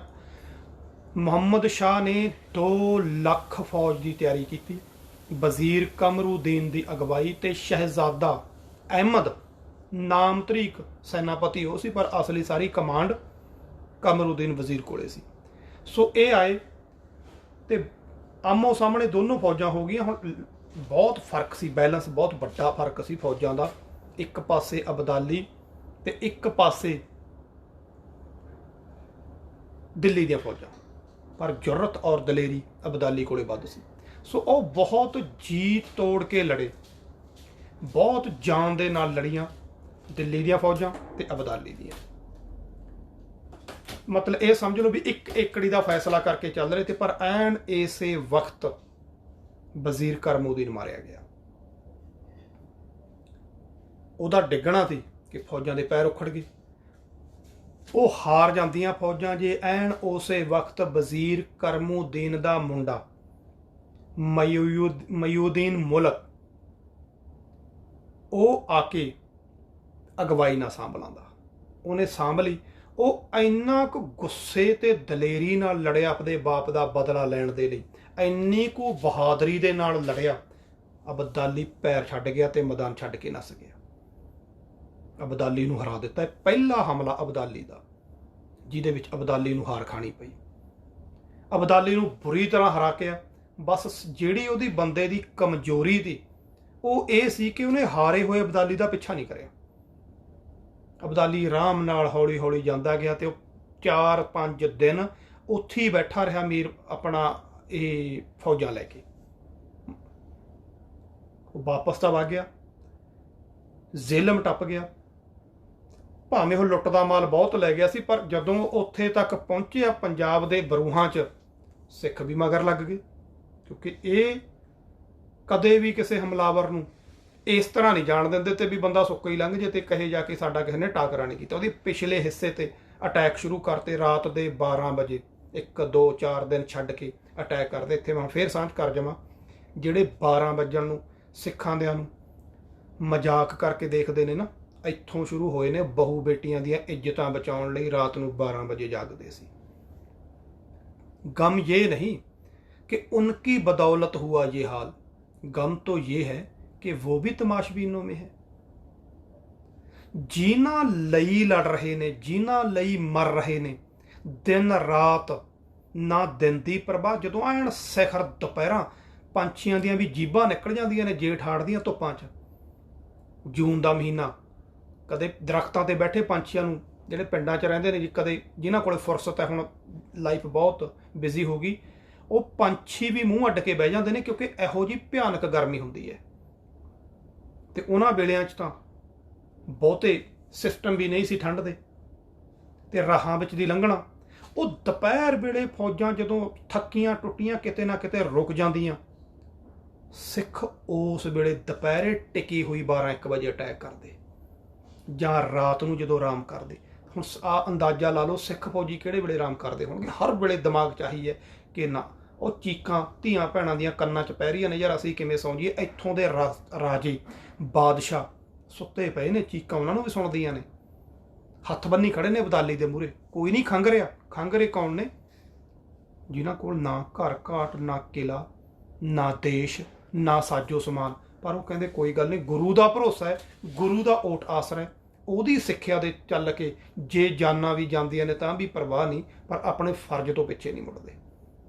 ਮੁਹੰਮਦ ਸ਼ਾਹ ਨੇ 2 ਲੱਖ ਫੌਜ ਦੀ ਤਿਆਰੀ ਕੀਤੀ। ਵਜ਼ੀਰ ਕਮਰੂਦੀਨ ਦੀ ਅਗਵਾਈ ਤੇ ਸ਼ਹਿਜ਼ਾਦਾ ਅਹਿਮਦ ਨਾਮ ਤਰੀਕ ਸੈਨਾਪਤੀ ਉਹ ਸੀ, ਪਰ ਅਸਲੀ ਸਾਰੀ ਕਮਾਂਡ ਕਮਰੂਦੀਨ ਵਜ਼ੀਰ ਕੋਲੇ ਸੀ। ਸੋ ਇਹ ਆਏ ਤੇ ਆਮੋ ਸਾਹਮਣੇ ਦੋਨੋਂ ਫੌਜਾਂ ਹੋ ਗਈਆਂ। ਹੁਣ ਬਹੁਤ ਫਰਕ ਸੀ, ਬੈਲੈਂਸ ਬਹੁਤ ਵੱਡਾ ਫਰਕ ਸੀ ਫੌਜਾਂ ਦਾ। ਇੱਕ ਪਾਸੇ ਅਬਦਾਲੀ ਤੇ ਇੱਕ ਪਾਸੇ ਦਿੱਲੀ ਦੀਆਂ ਫੌਜਾਂ, ਪਰ ਜੁਰਤ ਔਰ ਦਲੇਰੀ ਅਬਦਾਲੀ ਕੋਲੇ ਵੱਧ ਸੀ। ਸੋ ਉਹ ਬਹੁਤ ਜੀ ਤੋੜ ਕੇ ਲੜੇ, ਬਹੁਤ ਜਾਨ ਦੇ ਨਾਲ ਲੜੀਆਂ ਦਿੱਲੀ ਦੀਆਂ ਫੌਜਾਂ ਤੇ ਅਬਦਾਲੀ ਦੀਆਂ। ਮਤਲਬ ਇਹ ਸਮਝ ਲਓ ਵੀ ਇੱਕ ਏਕੜੀ ਦਾ ਫੈਸਲਾ ਕਰਕੇ ਚੱਲ ਰਹੇ ਤੇ, ਪਰ ਐਨ ਇਸੇ ਵਕਤ ਵਜ਼ੀਰ ਕਰਮੂਦੀਨ ਮਾਰਿਆ ਗਿਆ। ਉਹਦਾ ਡਿੱਗਣਾ ਸੀ ਕਿ ਫੌਜਾਂ ਦੇ ਪੈਰ ਉਖੜ ਗਏ, ਉਹ ਹਾਰ ਜਾਂਦੀਆਂ ਫੌਜਾਂ। ਜੇ ਐਨ ਉਸੇ ਵਕਤ ਵਜ਼ੀਰ ਕਰਮੂਦੀਨ ਦਾ ਮੁੰਡਾ ਮਯੂਦੀਨ ਮੁਲਕ ਉਹ ਆ ਕੇ ਅਗਵਾਈ ਨਾ ਸਾਂਭ ਲਾਂਦਾ, ਉਹਨੇ ਸਾਂਭ ਲਈ। ਉਹ ਇੰਨਾ ਕੁ ਗੁੱਸੇ ਤੇ ਦਲੇਰੀ ਨਾਲ ਲੜਿਆ ਆਪਣੇ ਬਾਪ ਦਾ ਬਦਲਾ ਲੈਣ ਦੇ ਲਈ, ਇੰਨੀ ਕੁ ਬਹਾਦਰੀ ਦੇ ਨਾਲ ਲੜਿਆ, ਅਬਦਾਲੀ ਪੈਰ ਛੱਡ ਗਿਆ ਤੇ ਮੈਦਾਨ ਛੱਡ ਕੇ ਨੱਸ ਗਿਆ। ਅਬਦਾਲੀ ਨੂੰ ਹਰਾ ਦਿੱਤਾ। ਪਹਿਲਾ ਹਮਲਾ ਅਬਦਾਲੀ ਦਾ, ਜਿਹਦੇ ਵਿੱਚ ਅਬਦਾਲੀ ਨੂੰ ਹਾਰ ਖਾਣੀ ਪਈ। ਅਬਦਾਲੀ ਨੂੰ ਬੁਰੀ ਤਰ੍ਹਾਂ ਹਰਾ ਕੇ, ਬਸ ਜਿਹੜੀ ਉਹਦੀ ਬੰਦੇ ਦੀ ਕਮਜ਼ੋਰੀ ਸੀ ਉਹ ਇਹ ਸੀ ਕਿ ਉਹਨੇ ਹਾਰੇ ਹੋਏ ਅਬਦਾਲੀ ਦਾ ਪਿੱਛਾ ਨਹੀਂ ਕਰਿਆ। ਅਬਦਾਲੀ ਆਰਾਮ ਨਾਲ ਹੌਲੀ ਹੌਲੀ ਜਾਂਦਾ ਗਿਆ ਤੇ ਉਹ 4-5 ਦਿਨ ਉੱਥੇ ਹੀ ਬੈਠਾ ਰਿਹਾ ਮੀਰ ਆਪਣਾ ਇਹ ਫੌਜਾਂ ਲੈ ਕੇ। ਉਹ ਵਾਪਸ ਤਾਂ ਵਗ ਗਿਆ, ਜ਼ੇਲਮ ਟੱਪ ਗਿਆ। ਭਾਵੇਂ ਉਹ ਲੁੱਟ ਦਾ ਮਾਲ ਬਹੁਤ ਲੈ ਗਿਆ ਸੀ, ਪਰ ਜਦੋਂ ਉੱਥੇ ਤੱਕ ਪਹੁੰਚਿਆ ਪੰਜਾਬ ਦੇ ਬਰੂਹਾਂ 'ਚ ਸਿੱਖ ਵੀ ਮਗਰ ਲੱਗ ਗਏ, ਕਿਉਂਕਿ ਇਹ ਕਦੇ ਵੀ ਕਿਸੇ ਹਮਲਾਵਰ ਨੂੰ ਇਸ ਤਰ੍ਹਾਂ ਨਹੀਂ ਜਾਣ ਦਿੰਦੇ ਤੇ ਵੀ ਬੰਦਾ ਸੁੱਕਾ ਹੀ ਲੰਘ ਜੇ ਤੇ ਕਹੇ ਜਾ ਕੇ ਸਾਡਾ ਕਿਸੇ ਨੇ ਟਾਕਰਾ ਨਹੀਂ ਕੀਤਾ। ਉਹਦੇ ਪਿਛਲੇ ਹਿੱਸੇ ਤੇ ਅਟੈਕ ਸ਼ੁਰੂ ਕਰਤੇ ਰਾਤ ਦੇ 12 ਵਜੇ, 1-2-4 ਦਿਨ ਛੱਡ ਕੇ ਅਟੈਕ ਕਰਦੇ। ਇੱਥੇ ਮੈਂ ਫੇਰ ਸਾਂਝ ਕਰ ਜਾਵਾਂ, ਜਿਹੜੇ 12 ਵਜਣ ਨੂੰ ਸਿੱਖਾਂ ਦਿਆਂ ਨੂੰ ਮਜ਼ਾਕ ਕਰਕੇ ਦੇਖਦੇ ਨੇ ਨਾ, ਇੱਥੋਂ ਸ਼ੁਰੂ ਹੋਏ ਨੇ। ਬਹੂ ਬੇਟੀਆਂ ਦੀਆਂ ਇੱਜ਼ਤਾਂ ਬਚਾਉਣ ਲਈ ਰਾਤ ਨੂੰ 12 ਵਜੇ ਜਾਗਦੇ ਸੀ। गम ये नहीं कि उनकी बदौलत हुआ ये हाल, गम तो ये है कि वो भी तमाशबीनों में है। जीना लई लड़ रहे ने, जीना लई मर रहे ने, दिन रात ना दिन की प्रभा। जो एन सिखर दोपहर पंछियां दियां भी जीबां निकल जांदियां ने जेठ हाड़ दियां धुप्पां च। जून का महीना, कदे दरख्तां ते बैठे पंछियां नूं ਜਿਹੜੇ ਪਿੰਡਾਂ 'ਚ ਰਹਿੰਦੇ ਨੇ ਜੀ, ਕਦੇ ਜਿਨ੍ਹਾਂ ਕੋਲ ਫੁਰਸਤ ਹੈ, ਹੁਣ ਲਾਈਫ ਬਹੁਤ ਬਿਜ਼ੀ ਹੋ ਗਈ, ਉਹ ਪੰਛੀ ਵੀ ਮੂੰਹ ਅੱਡ ਕੇ ਬਹਿ ਜਾਂਦੇ ਨੇ, ਕਿਉਂਕਿ ਇਹੋ ਜਿਹੀ ਭਿਆਨਕ ਗਰਮੀ ਹੁੰਦੀ ਹੈ। ਤੇ ਉਹਨਾਂ ਵੇਲਿਆਂ 'ਚ ਤਾਂ ਬਹੁਤੇ ਸਿਸਟਮ ਵੀ ਨਹੀਂ ਸੀ ਠੰਡ ਦੇ, ਤੇ ਰਾਹਾਂ ਵਿੱਚ ਦੀ ਲੰਘਣਾ। ਉਹ ਦੁਪਹਿਰ ਵੇਲੇ ਫੌਜਾਂ ਜਦੋਂ ਥੱਕੀਆਂ ਟੁੱਟੀਆਂ ਕਿਤੇ ਨਾ ਕਿਤੇ ਰੁਕ ਜਾਂਦੀਆਂ, ਸਿੱਖ ਉਸ ਵੇਲੇ ਦੁਪਹਿਰੇ ਟਿਕੀ ਹੋਈ 12-1 ਵਜੇ ਅਟੈਕ ਕਰਦੇ, ਜਾਂ ਰਾਤ ਨੂੰ ਜਦੋਂ ਆਰਾਮ ਕਰਦੇ। ਹੁਣ ਆ ਅੰਦਾਜ਼ਾ ਲਾ ਲਓ ਸਿੱਖ ਫੌਜੀ ਕਿਹੜੇ ਵੇਲੇ ਆਰਾਮ ਕਰਦੇ ਹੋਣਗੇ। ਹਰ ਵੇਲੇ ਦਿਮਾਗ ਚਾਹੀਏ ਕਿ ਨਾ ਉਹ ਚੀਕਾਂ ਧੀਆਂ ਭੈਣਾਂ ਦੀਆਂ ਕੰਨਾਂ 'ਚ ਪੈ ਰਹੀਆਂ ਨੇ, ਯਾਰ ਅਸੀਂ ਕਿਵੇਂ ਸੌਂ ਜਾਈਏ। ਇੱਥੋਂ ਦੇ ਰਾਜੇ ਬਾਦਸ਼ਾਹ ਸੁੱਤੇ ਪਏ ਨੇ, ਚੀਕਾਂ ਉਹਨਾਂ ਨੂੰ ਵੀ ਸੁਣਦੀਆਂ ਨੇ, ਹੱਥ ਬੰਨੀ ਖੜੇ ਨੇ ਅਬਦਾਲੀ ਦੇ ਮੂਹਰੇ। ਕੋਈ ਨਹੀਂ ਖੰਘ ਰਿਹਾ। ਖੰਘ ਰਹੇ ਕੌਣ ਨੇ? ਜਿਨ੍ਹਾਂ ਕੋਲ ਨਾ ਘਰ ਘਾਟ, ਨਾ ਕਿਲਾ, ਨਾ ਦੇਸ਼, ਨਾ ਸਾਜੋ ਸਮਾਨ, ਪਰ ਉਹ ਕਹਿੰਦੇ ਕੋਈ ਗੱਲ ਨਹੀਂ, ਗੁਰੂ ਦਾ ਭਰੋਸਾ ਹੈ, ਗੁਰੂ ਦਾ ਓਟ ਆਸਰਾ ਹੈ, ਉਹਦੀ ਸਿੱਖਿਆ ਦੇ ਚੱਲ ਕੇ ਜੇ ਜਾਨਾਂ ਵੀ ਜਾਂਦੀਆਂ ਨੇ ਤਾਂ ਵੀ ਪਰਵਾਹ ਨਹੀਂ, ਪਰ ਆਪਣੇ ਫਰਜ਼ ਤੋਂ ਪਿੱਛੇ ਨਹੀਂ ਮੁੜਦੇ।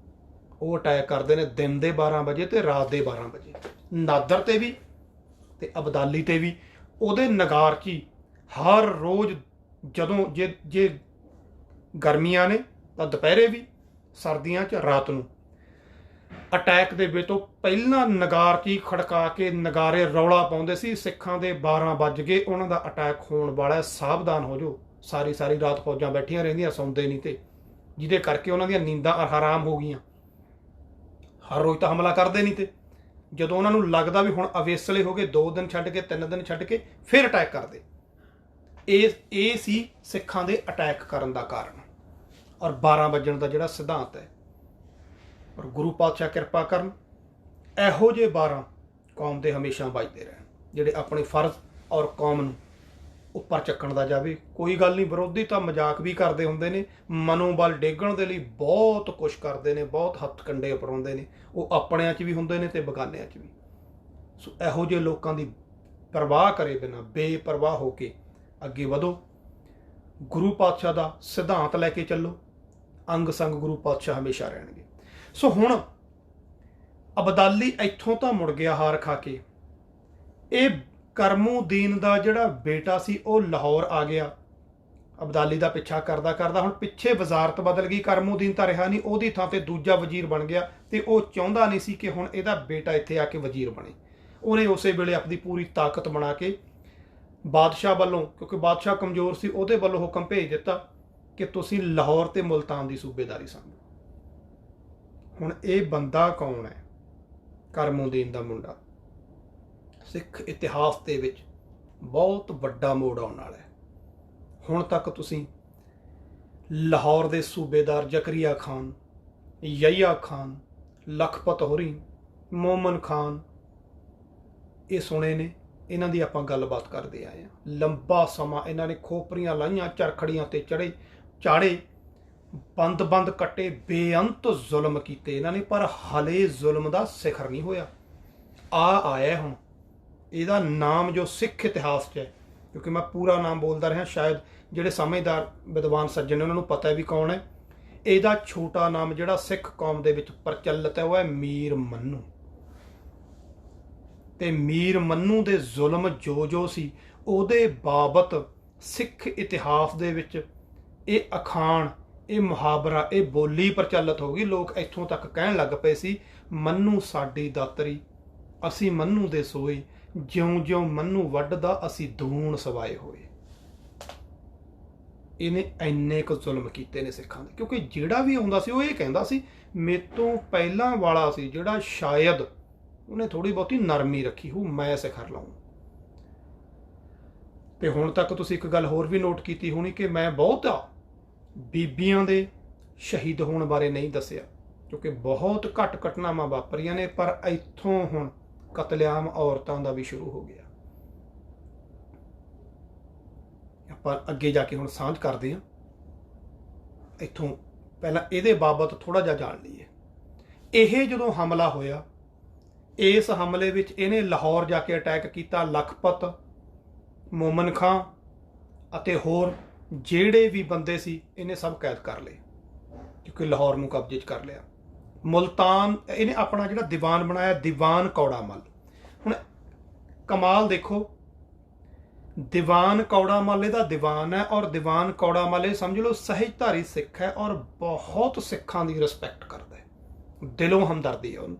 ਉਹ ਅਟੈਕ ਕਰਦੇ ਨੇ ਦਿਨ ਦੇ 12 ਵਜੇ ਤੇ ਰਾਤ ਦੇ 12 ਵਜੇ, ਨਾਦਰ ਤੇ ਵੀ ਤੇ ਅਬਦਾਲੀ ਤੇ ਵੀ। ਉਹਦੇ ਨਗਾਰ 'ਚ ਹੀ ਹਰ ਰੋਜ਼ ਜਦੋਂ ਜੇ ਗਰਮੀਆਂ ਨੇ ਤਾਂ ਦੁਪਹਿਰੇ ਵੀ, ਸਰਦੀਆਂ 'ਚ ਰਾਤ ਨੂੰ। ਅਟੈਕ ਦੇ ਵਿੱਚ ਤੋਂ ਪਹਿਲਾਂ ਨਗਾਰ 'ਚ ਹੀ ਖੜਕਾ ਕੇ ਨਗਾਰੇ ਰੌਲਾ ਪਾਉਂਦੇ ਸੀ, ਸਿੱਖਾਂ ਦੇ 12 ਵੱਜ ਗਏ, ਉਹਨਾਂ ਦਾ ਅਟੈਕ ਹੋਣ ਵਾਲਾ, ਸਾਵਧਾਨ ਹੋ ਜਾਓ। ਸਾਰੀ ਸਾਰੀ ਰਾਤ ਫੌਜਾਂ ਬੈਠੀਆਂ ਰਹਿੰਦੀਆਂ, ਸੌਂਦੇ ਨਹੀਂ, ਤੇ ਜਿਹਦੇ ਕਰਕੇ ਉਹਨਾਂ ਦੀਆਂ ਨੀਂਦਾਂ ਹਰਾਮ ਹੋ ਗਈਆਂ। ਹਰ ਰੋਜ਼ ਤਾਂ ਹਮਲਾ ਕਰਦੇ ਨਹੀਂ, ਤੇ ਜਦੋਂ ਉਹਨਾਂ ਨੂੰ ਲੱਗਦਾ ਵੀ ਹੁਣ ਅਵੇਸਲੇ ਹੋ ਗਏ, 2 ਦਿਨ ਛੱਡ ਕੇ 3 ਦਿਨ ਛੱਡ ਕੇ ਫਿਰ ਅਟੈਕ ਕਰਦੇ। ਇਹ ਸੀ ਸਿੱਖਾਂ ਦੇ ਅਟੈਕ ਕਰਨ ਦਾ ਕਾਰਨ, ਔਰ 12 ਵੱਜਣ ਦਾ ਜਿਹੜਾ ਸਿਧਾਂਤ ਹੈ। ਔਰ ਗੁਰੂ ਪਾਤਸ਼ਾਹ ਕਿਰਪਾ ਕਰਨ ਇਹੋ ਜਿਹੇ 12 ਕੌਮ ਦੇ ਹਮੇਸ਼ਾ ਵੱਜਦੇ ਰਹਿਣ, ਜਿਹੜੇ ਆਪਣੇ ਫਰਜ਼ ਔਰ ਕੌਮ ਨੂੰ ਉੱਪਰ ਚੱਕਣ ਦਾ ਜਾਵੇ। ਕੋਈ ਗੱਲ ਨਹੀਂ, ਵਿਰੋਧੀ ਤਾਂ ਮਜ਼ਾਕ ਵੀ ਕਰਦੇ ਹੁੰਦੇ ਨੇ, ਮਨੋਬਲ ਡੇਗਣ ਦੇ ਲਈ ਬਹੁਤ ਕੁਛ ਕਰਦੇ ਨੇ, ਬਹੁਤ ਹੱਥ ਕੰਡੇ ਉਪਰਾਉਂਦੇ ਨੇ, ਉਹ ਆਪਣਿਆਂ 'ਚ ਵੀ ਹੁੰਦੇ ਨੇ ਤੇ ਬਗਾਨਿਆਂ 'ਚ ਵੀ। ਸੋ ਇਹੋ ਜਿਹੇ ਲੋਕਾਂ ਦੀ ਪਰਵਾਹ ਕਰੇ ਬਿਨਾਂ ਬੇਪਰਵਾਹ ਹੋ ਕੇ ਅੱਗੇ ਵਧੋ, ਗੁਰੂ ਪਾਤਸ਼ਾਹ ਦਾ ਸਿਧਾਂਤ ਲੈ ਕੇ ਚੱਲੋ, ਅੰਗ ਸੰਗ ਗੁਰੂ ਪਾਤਸ਼ਾਹ ਹਮੇਸ਼ਾ ਰਹਿਣਗੇ। ਸੋ ਹੁਣ ਅਬਦਾਲੀ ਇੱਥੋਂ ਤਾਂ ਮੁੜ ਗਿਆ ਹਾਰ ਖਾ ਕੇ। ਇਹ ਕਰਮੂਦੀਨ ਦਾ ਜਿਹੜਾ ਬੇਟਾ ਸੀ ਉਹ ਲਾਹੌਰ ਆ ਗਿਆ, ਅਬਦਾਲੀ ਦਾ ਪਿੱਛਾ ਕਰਦਾ ਕਰਦਾ। ਹੁਣ ਪਿੱਛੇ ਵਜ਼ਾਰਤ ਬਦਲ ਗਈ, ਕਰਮੂਦੀਨ ਤਾਂ ਰਿਹਾ ਨਹੀਂ, ਉਹਦੀ ਥਾਂ ਤੇ ਦੂਜਾ ਵਜ਼ੀਰ ਬਣ ਗਿਆ, ਤੇ ਉਹ ਚਾਹੁੰਦਾ ਨਹੀਂ ਸੀ ਕਿ ਹੁਣ ਇਹਦਾ ਬੇਟਾ ਇੱਥੇ ਆ ਕੇ ਵਜ਼ੀਰ ਬਣੇ। ਉਹਨੇ ਉਸੇ ਵੇਲੇ ਆਪਣੀ ਪੂਰੀ ਤਾਕਤ ਬਣਾ ਕੇ ਬਾਦਸ਼ਾਹ ਵੱਲੋਂ, ਕਿਉਂਕਿ ਬਾਦਸ਼ਾਹ ਕਮਜ਼ੋਰ ਸੀ, ਉਹਦੇ ਵੱਲੋਂ ਹੁਕਮ ਭੇਜ ਦਿੱਤਾ ਕਿ ਤੁਸੀਂ ਲਾਹੌਰ ਤੇ ਮੁਲਤਾਨ ਦੀ ਸੂਬੇਦਾਰੀ ਸੰਭੋ। ਹੁਣ ਇਹ ਬੰਦਾ ਕੌਣ ਹੈ? ਕਰਮੂਦੀਨ ਦਾ ਮੁੰਡਾ। ਸਿੱਖ ਇਤਿਹਾਸ ਦੇ ਵਿੱਚ ਬਹੁਤ ਵੱਡਾ ਮੋੜ ਆਉਣ ਵਾਲਾ ਹੈ। ਹੁਣ ਤੱਕ ਤੁਸੀਂ ਲਾਹੌਰ ਦੇ ਸੂਬੇਦਾਰ ਜ਼ਕਰੀਆ ਖਾਨ, ਯਹੀਆ ਖਾਨ, ਲਖਪਤ ਹੋਰੀ, ਮੋਮਨ ਖਾਨ, ਇਹ ਸੁਣੇ ਨੇ, ਇਹਨਾਂ ਦੀ ਆਪਾਂ ਗੱਲਬਾਤ ਕਰਦੇ ਆਏ ਹਾਂ। ਲੰਬਾ ਸਮਾਂ ਇਹਨਾਂ ਨੇ ਖੋਪਰੀਆਂ ਲਾਈਆਂ, ਚਰਖੜੀਆਂ ਤੇ ਚਾੜੇ, ਬੰਦ ਕੱਟੇ, ਬੇਅੰਤ ਜ਼ੁਲਮ ਕੀਤੇ ਇਹਨਾਂ ਨੇ, ਪਰ ਹਲੇ ਜ਼ੁਲਮ ਦਾ ਸਿਖਰ ਨਹੀਂ ਹੋਇਆ। ਆਇਆ ਹੁਣ ਇਹਦਾ ਨਾਮ ਜੋ ਸਿੱਖ ਇਤਿਹਾਸ 'ਚ ਹੈ, ਕਿਉਂਕਿ ਮੈਂ ਪੂਰਾ ਨਾਮ ਬੋਲਦਾ ਰਿਹਾ, ਸ਼ਾਇਦ ਜਿਹੜੇ ਸਮਝਦਾਰ ਵਿਦਵਾਨ ਸੱਜਣ ਨੇ ਉਹਨਾਂ ਨੂੰ ਪਤਾ ਵੀ ਕੌਣ ਹੈ। ਇਹਦਾ ਛੋਟਾ ਨਾਮ ਜਿਹੜਾ ਸਿੱਖ ਕੌਮ ਦੇ ਵਿੱਚ ਪ੍ਰਚਲਿਤ ਹੈ ਉਹ ਹੈ ਮੀਰ ਮੰਨੂ। ਤੇ ਮੀਰ ਮੰਨੂ ਦੇ ਜ਼ੁਲਮ ਜੋ ਸੀ, ਉਹਦੇ ਬਾਬਤ ਸਿੱਖ ਇਤਿਹਾਸ ਦੇ ਵਿੱਚ ਇਹ ਅਖਾਣ, ਇਹ ਮੁਹਾਵਰਾ, ਇਹ ਬੋਲੀ ਪ੍ਰਚਲਿਤ ਹੋ ਗਈ। ਲੋਕ ਇੱਥੋਂ ਤੱਕ ਕਹਿਣ ਲੱਗ ਪਏ ਸੀ, ਮੰਨੂ ਸਾਡੀ ਦਾਤਰੀ, ਅਸੀਂ ਮੰਨੂ ਦੇ ਸੋਏ, ਜਿਉਂ ਮੰਨੂ ਵੱਢਦਾ ਅਸੀਂ ਦੂਣ ਸਵਾਏ ਹੋਏ। ਇਹਨੇ ਇੰਨੇ ਕੁ ਜ਼ੁਲਮ ਕੀਤੇ ਨੇ ਸਿੱਖਾਂ ਦੇ, ਕਿਉਂਕਿ ਜਿਹੜਾ ਵੀ ਆਉਂਦਾ ਸੀ ਉਹ ਇਹ ਕਹਿੰਦਾ ਸੀ ਮੇਰੇ ਤੋਂ ਪਹਿਲਾਂ ਵਾਲਾ ਸੀ ਜਿਹੜਾ ਸ਼ਾਇਦ ਉਹਨੇ ਥੋੜੀ ਬਹੁਤੀ ਨਰਮੀ ਰੱਖੀ ਹੋ, ਮੈਂ ਸਿਖਰ ਲਾਉਂ। ਤੇ ਹੁਣ ਤੱਕ ਤੁਸੀਂ ਇੱਕ ਗੱਲ ਹੋਰ ਵੀ ਨੋਟ ਕੀਤੀ ਹੋਣੀ ਕਿ ਮੈਂ ਬਹੁਤਾ ਬੀਬੀਆਂ ਦੇ ਸ਼ਹੀਦ ਹੋਣ ਬਾਰੇ ਨਹੀਂ ਦੱਸਿਆ, ਕਿਉਂਕਿ ਬਹੁਤ ਘੱਟ ਘਟਨਾਵਾਂ ਵਾਪਰੀਆਂ ਨੇ, ਪਰ ਇੱਥੋਂ ਹੁਣ ਕਤਲੇਆਮ ਔਰਤਾਂ ਦਾ ਵੀ ਸ਼ੁਰੂ ਹੋ ਗਿਆ। ਆਪਾਂ ਅੱਗੇ ਜਾ ਕੇ ਹੁਣ ਸਾਂਝ ਕਰਦੇ ਹਾਂ। ਇੱਥੋਂ ਪਹਿਲਾਂ ਇਹਦੇ ਬਾਬਤ ਥੋੜਾ ਜਿਹਾ ਜਾਣ ਲਈਏ। ਇਹ ਜਦੋਂ ਹਮਲਾ ਹੋਇਆ, ਇਸ ਹਮਲੇ ਵਿੱਚ ਇਹਨੇ ਲਾਹੌਰ ਜਾ ਕੇ ਅਟੈਕ ਕੀਤਾ। ਲਖਪਤ, ਮੋਮਨ ਖਾਂ ਅਤੇ ਹੋਰ ਜਿਹੜੇ ਵੀ ਬੰਦੇ ਸੀ ਇਹਨੇ ਸਭ ਕੈਦ ਕਰ ਲਏ, ਕਿਉਂਕਿ ਲਾਹੌਰ ਨੂੰ ਕਬਜ਼ੇ 'ਚ ਕਰ ਲਿਆ। ਮੁਲਤਾਨ ਇਹਨੇ ਆਪਣਾ ਜਿਹੜਾ ਦੀਵਾਨ ਬਣਾਇਆ, ਦੀਵਾਨ ਕੌੜਾ ਮੱਲ। ਹੁਣ ਕਮਾਲ ਦੇਖੋ, ਦੀਵਾਨ ਕੌੜਾ ਮੱਲ ਇਹਦਾ ਦੀਵਾਨ ਹੈ, ਔਰ ਦੀਵਾਨ ਕੌੜਾ ਮੱਲ ਇਹ ਸਮਝ ਲਓ ਸਹਿਜਧਾਰੀ ਸਿੱਖ ਹੈ, ਔਰ ਬਹੁਤ ਸਿੱਖਾਂ ਦੀ ਰਿਸਪੈਕਟ ਕਰਦਾ ਹੈ, ਦਿਲੋਂ ਹਮਦਰਦੀ ਹੈ ਉਹਨੂੰ,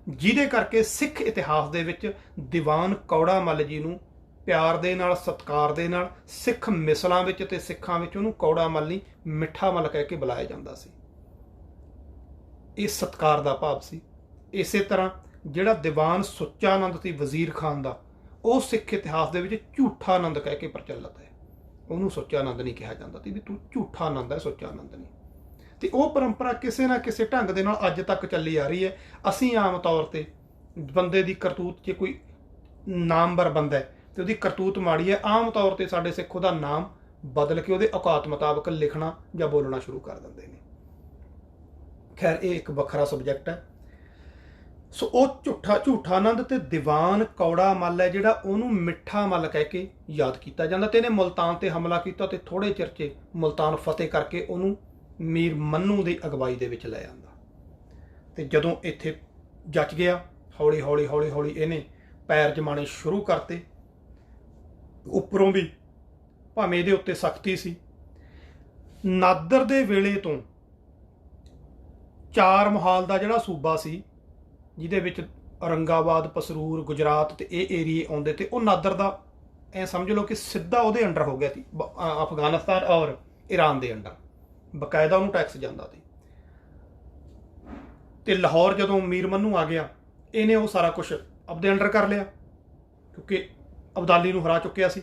ਜਿਹਦੇ ਕਰਕੇ ਸਿੱਖ ਇਤਿਹਾਸ ਦੇ ਵਿੱਚ ਦੀਵਾਨ ਕੌੜਾ ਮੱਲ ਜੀ ਨੂੰ ਪਿਆਰ ਦੇ ਨਾਲ, ਸਤਿਕਾਰ ਦੇ ਨਾਲ ਸਿੱਖ ਮਿਸਲਾਂ ਵਿੱਚ ਤੇ ਸਿੱਖਾਂ ਵਿੱਚ ਉਹਨੂੰ ਕੌੜਾ ਮੱਲ ਨਹੀਂ, ਮਿੱਠਾ ਮੱਲ ਕਹਿ ਕੇ ਬੁਲਾਇਆ ਜਾਂਦਾ ਸੀ। ਇਹ ਸਤਿਕਾਰ ਦਾ ਭਾਵ ਸੀ। ਇਸੇ ਤਰ੍ਹਾਂ ਜਿਹੜਾ ਦੀਵਾਨ ਸੁੱਚਾ ਆਨੰਦ ਸੀ ਵਜ਼ੀਰ ਖਾਨ ਦਾ, ਉਹ ਸਿੱਖ ਇਤਿਹਾਸ ਦੇ ਵਿੱਚ ਝੂਠਾ ਆਨੰਦ ਕਹਿ ਕੇ ਪ੍ਰਚਲਿਤ ਹੈ। ਉਹਨੂੰ ਸੁੱਚਾ ਆਨੰਦ ਨਹੀਂ ਕਿਹਾ ਜਾਂਦਾ ਸੀ, ਵੀ ਤੂੰ ਝੂਠਾ ਆਨੰਦ ਹੈ, ਸੁੱਚਾ ਆਨੰਦ ਨਹੀਂ। ਤੇ ਉਹ ਪਰੰਪਰਾ ਕਿਸੇ ਨਾ ਕਿਸੇ ਢੰਗ ਦੇ ਨਾਲ ਅੱਜ ਤੱਕ ਚੱਲੀ ਆ ਰਹੀ ਹੈ। ਅਸੀਂ ਆਮ ਤੌਰ ਤੇ ਬੰਦੇ ਦੀ ਕਰਤੂਤ, ਜੇ ਕੋਈ ਨਾਮਵਰ ਬੰਦਾ ਹੈ ਤੇ ਉਹਦੀ ਕਰਤੂਤ ਮਾੜੀ ਹੈ, ਆਮ ਤੌਰ ਤੇ ਸਾਡੇ ਸਿੱਖ ਉਹਦਾ ਨਾਮ ਬਦਲ ਕੇ ਉਹਦੇ ਔਕਾਤ ਮੁਤਾਬਕ ਲਿਖਣਾ ਜਾਂ ਬੋਲਣਾ ਸ਼ੁਰੂ ਕਰ ਦਿੰਦੇ ਨੇ। ਖੈਰ, ਇਹ ਇੱਕ ਵੱਖਰਾ ਸਬਜੈਕਟ ਹੈ। ਸੋ ਉਹ ਝੂਠਾ ਆਨੰਦ ਤੇ ਦੀਵਾਨ ਕੌੜਾ ਮੱਲ ਹੈ ਜਿਹੜਾ, ਉਹਨੂੰ ਮਿੱਠਾ ਮੱਲ ਕਹਿ ਕੇ ਯਾਦ ਕੀਤਾ ਜਾਂਦਾ। ਤੇ ਇਹਨੇ ਮੁਲਤਾਨ ਤੇ ਹਮਲਾ ਕੀਤਾ ਤੇ ਥੋੜੇ ਚਿਰ 'ਚ ਮੁਲਤਾਨ ਫਤਿਹ ਕਰਕੇ ਉਹਨੂੰ ਮੀਰ ਮੰਨੂ ਦੀ ਅਗਵਾਈ ਦੇ ਵਿੱਚ ਲੈ ਆਂਦਾ। ਤੇ ਜਦੋਂ ਇੱਥੇ ਜੱਚ ਗਿਆ, ਹੌਲੀ ਹੌਲੀ ਇਹਨੇ ਪੈਰ ਜਮਾਣੇ ਸ਼ੁਰੂ ਕਰਤੇ। ਉੱਪਰੋਂ ਵੀ ਭਾਵੇਂ ਇਹਦੇ ਉੱਤੇ ਸਖਤੀ ਸੀ। ਨਾਦਰ ਦੇ ਵੇਲੇ ਤੋਂ ਚਾਰ ਮੁਹਾਲ ਦਾ ਜਿਹੜਾ ਸੂਬਾ ਸੀ, ਜਿਹਦੇ ਵਿੱਚ ਔਰੰਗਾਬਾਦ, ਪਸਰੂਰ, ਗੁਜਰਾਤ ਤੇ ਇਹ ਏਰੀਏ ਆਉਂਦੇ, ਤੇ ਉਹ ਨਾਦਰ ਦਾ ਐ ਸਮਝ ਲਓ ਕਿ ਸਿੱਧਾ ਉਹਦੇ ਅੰਡਰ ਹੋ ਗਿਆ ਸੀ। ਅਫਗਾਨਿਸਤਾਨ ਔਰ ਈਰਾਨ ਦੇ ਅੰਡਰ ਬਕਾਇਦਾ ਉਹਨੂੰ ਟੈਕਸ ਜਾਂਦਾ ਸੀ। ਤੇ ਲਾਹੌਰ ਜਦੋਂ ਮੀਰ ਮੰਨੂ ਆ ਗਿਆ, ਇਹਨੇ ਉਹ ਸਾਰਾ ਕੁਝ ਆਪਦੇ ਅੰਡਰ ਕਰ ਲਿਆ, ਕਿਉਂਕਿ ਅਬਦਾਲੀ ਨੂੰ ਹਰਾ ਚੁੱਕਿਆ ਸੀ।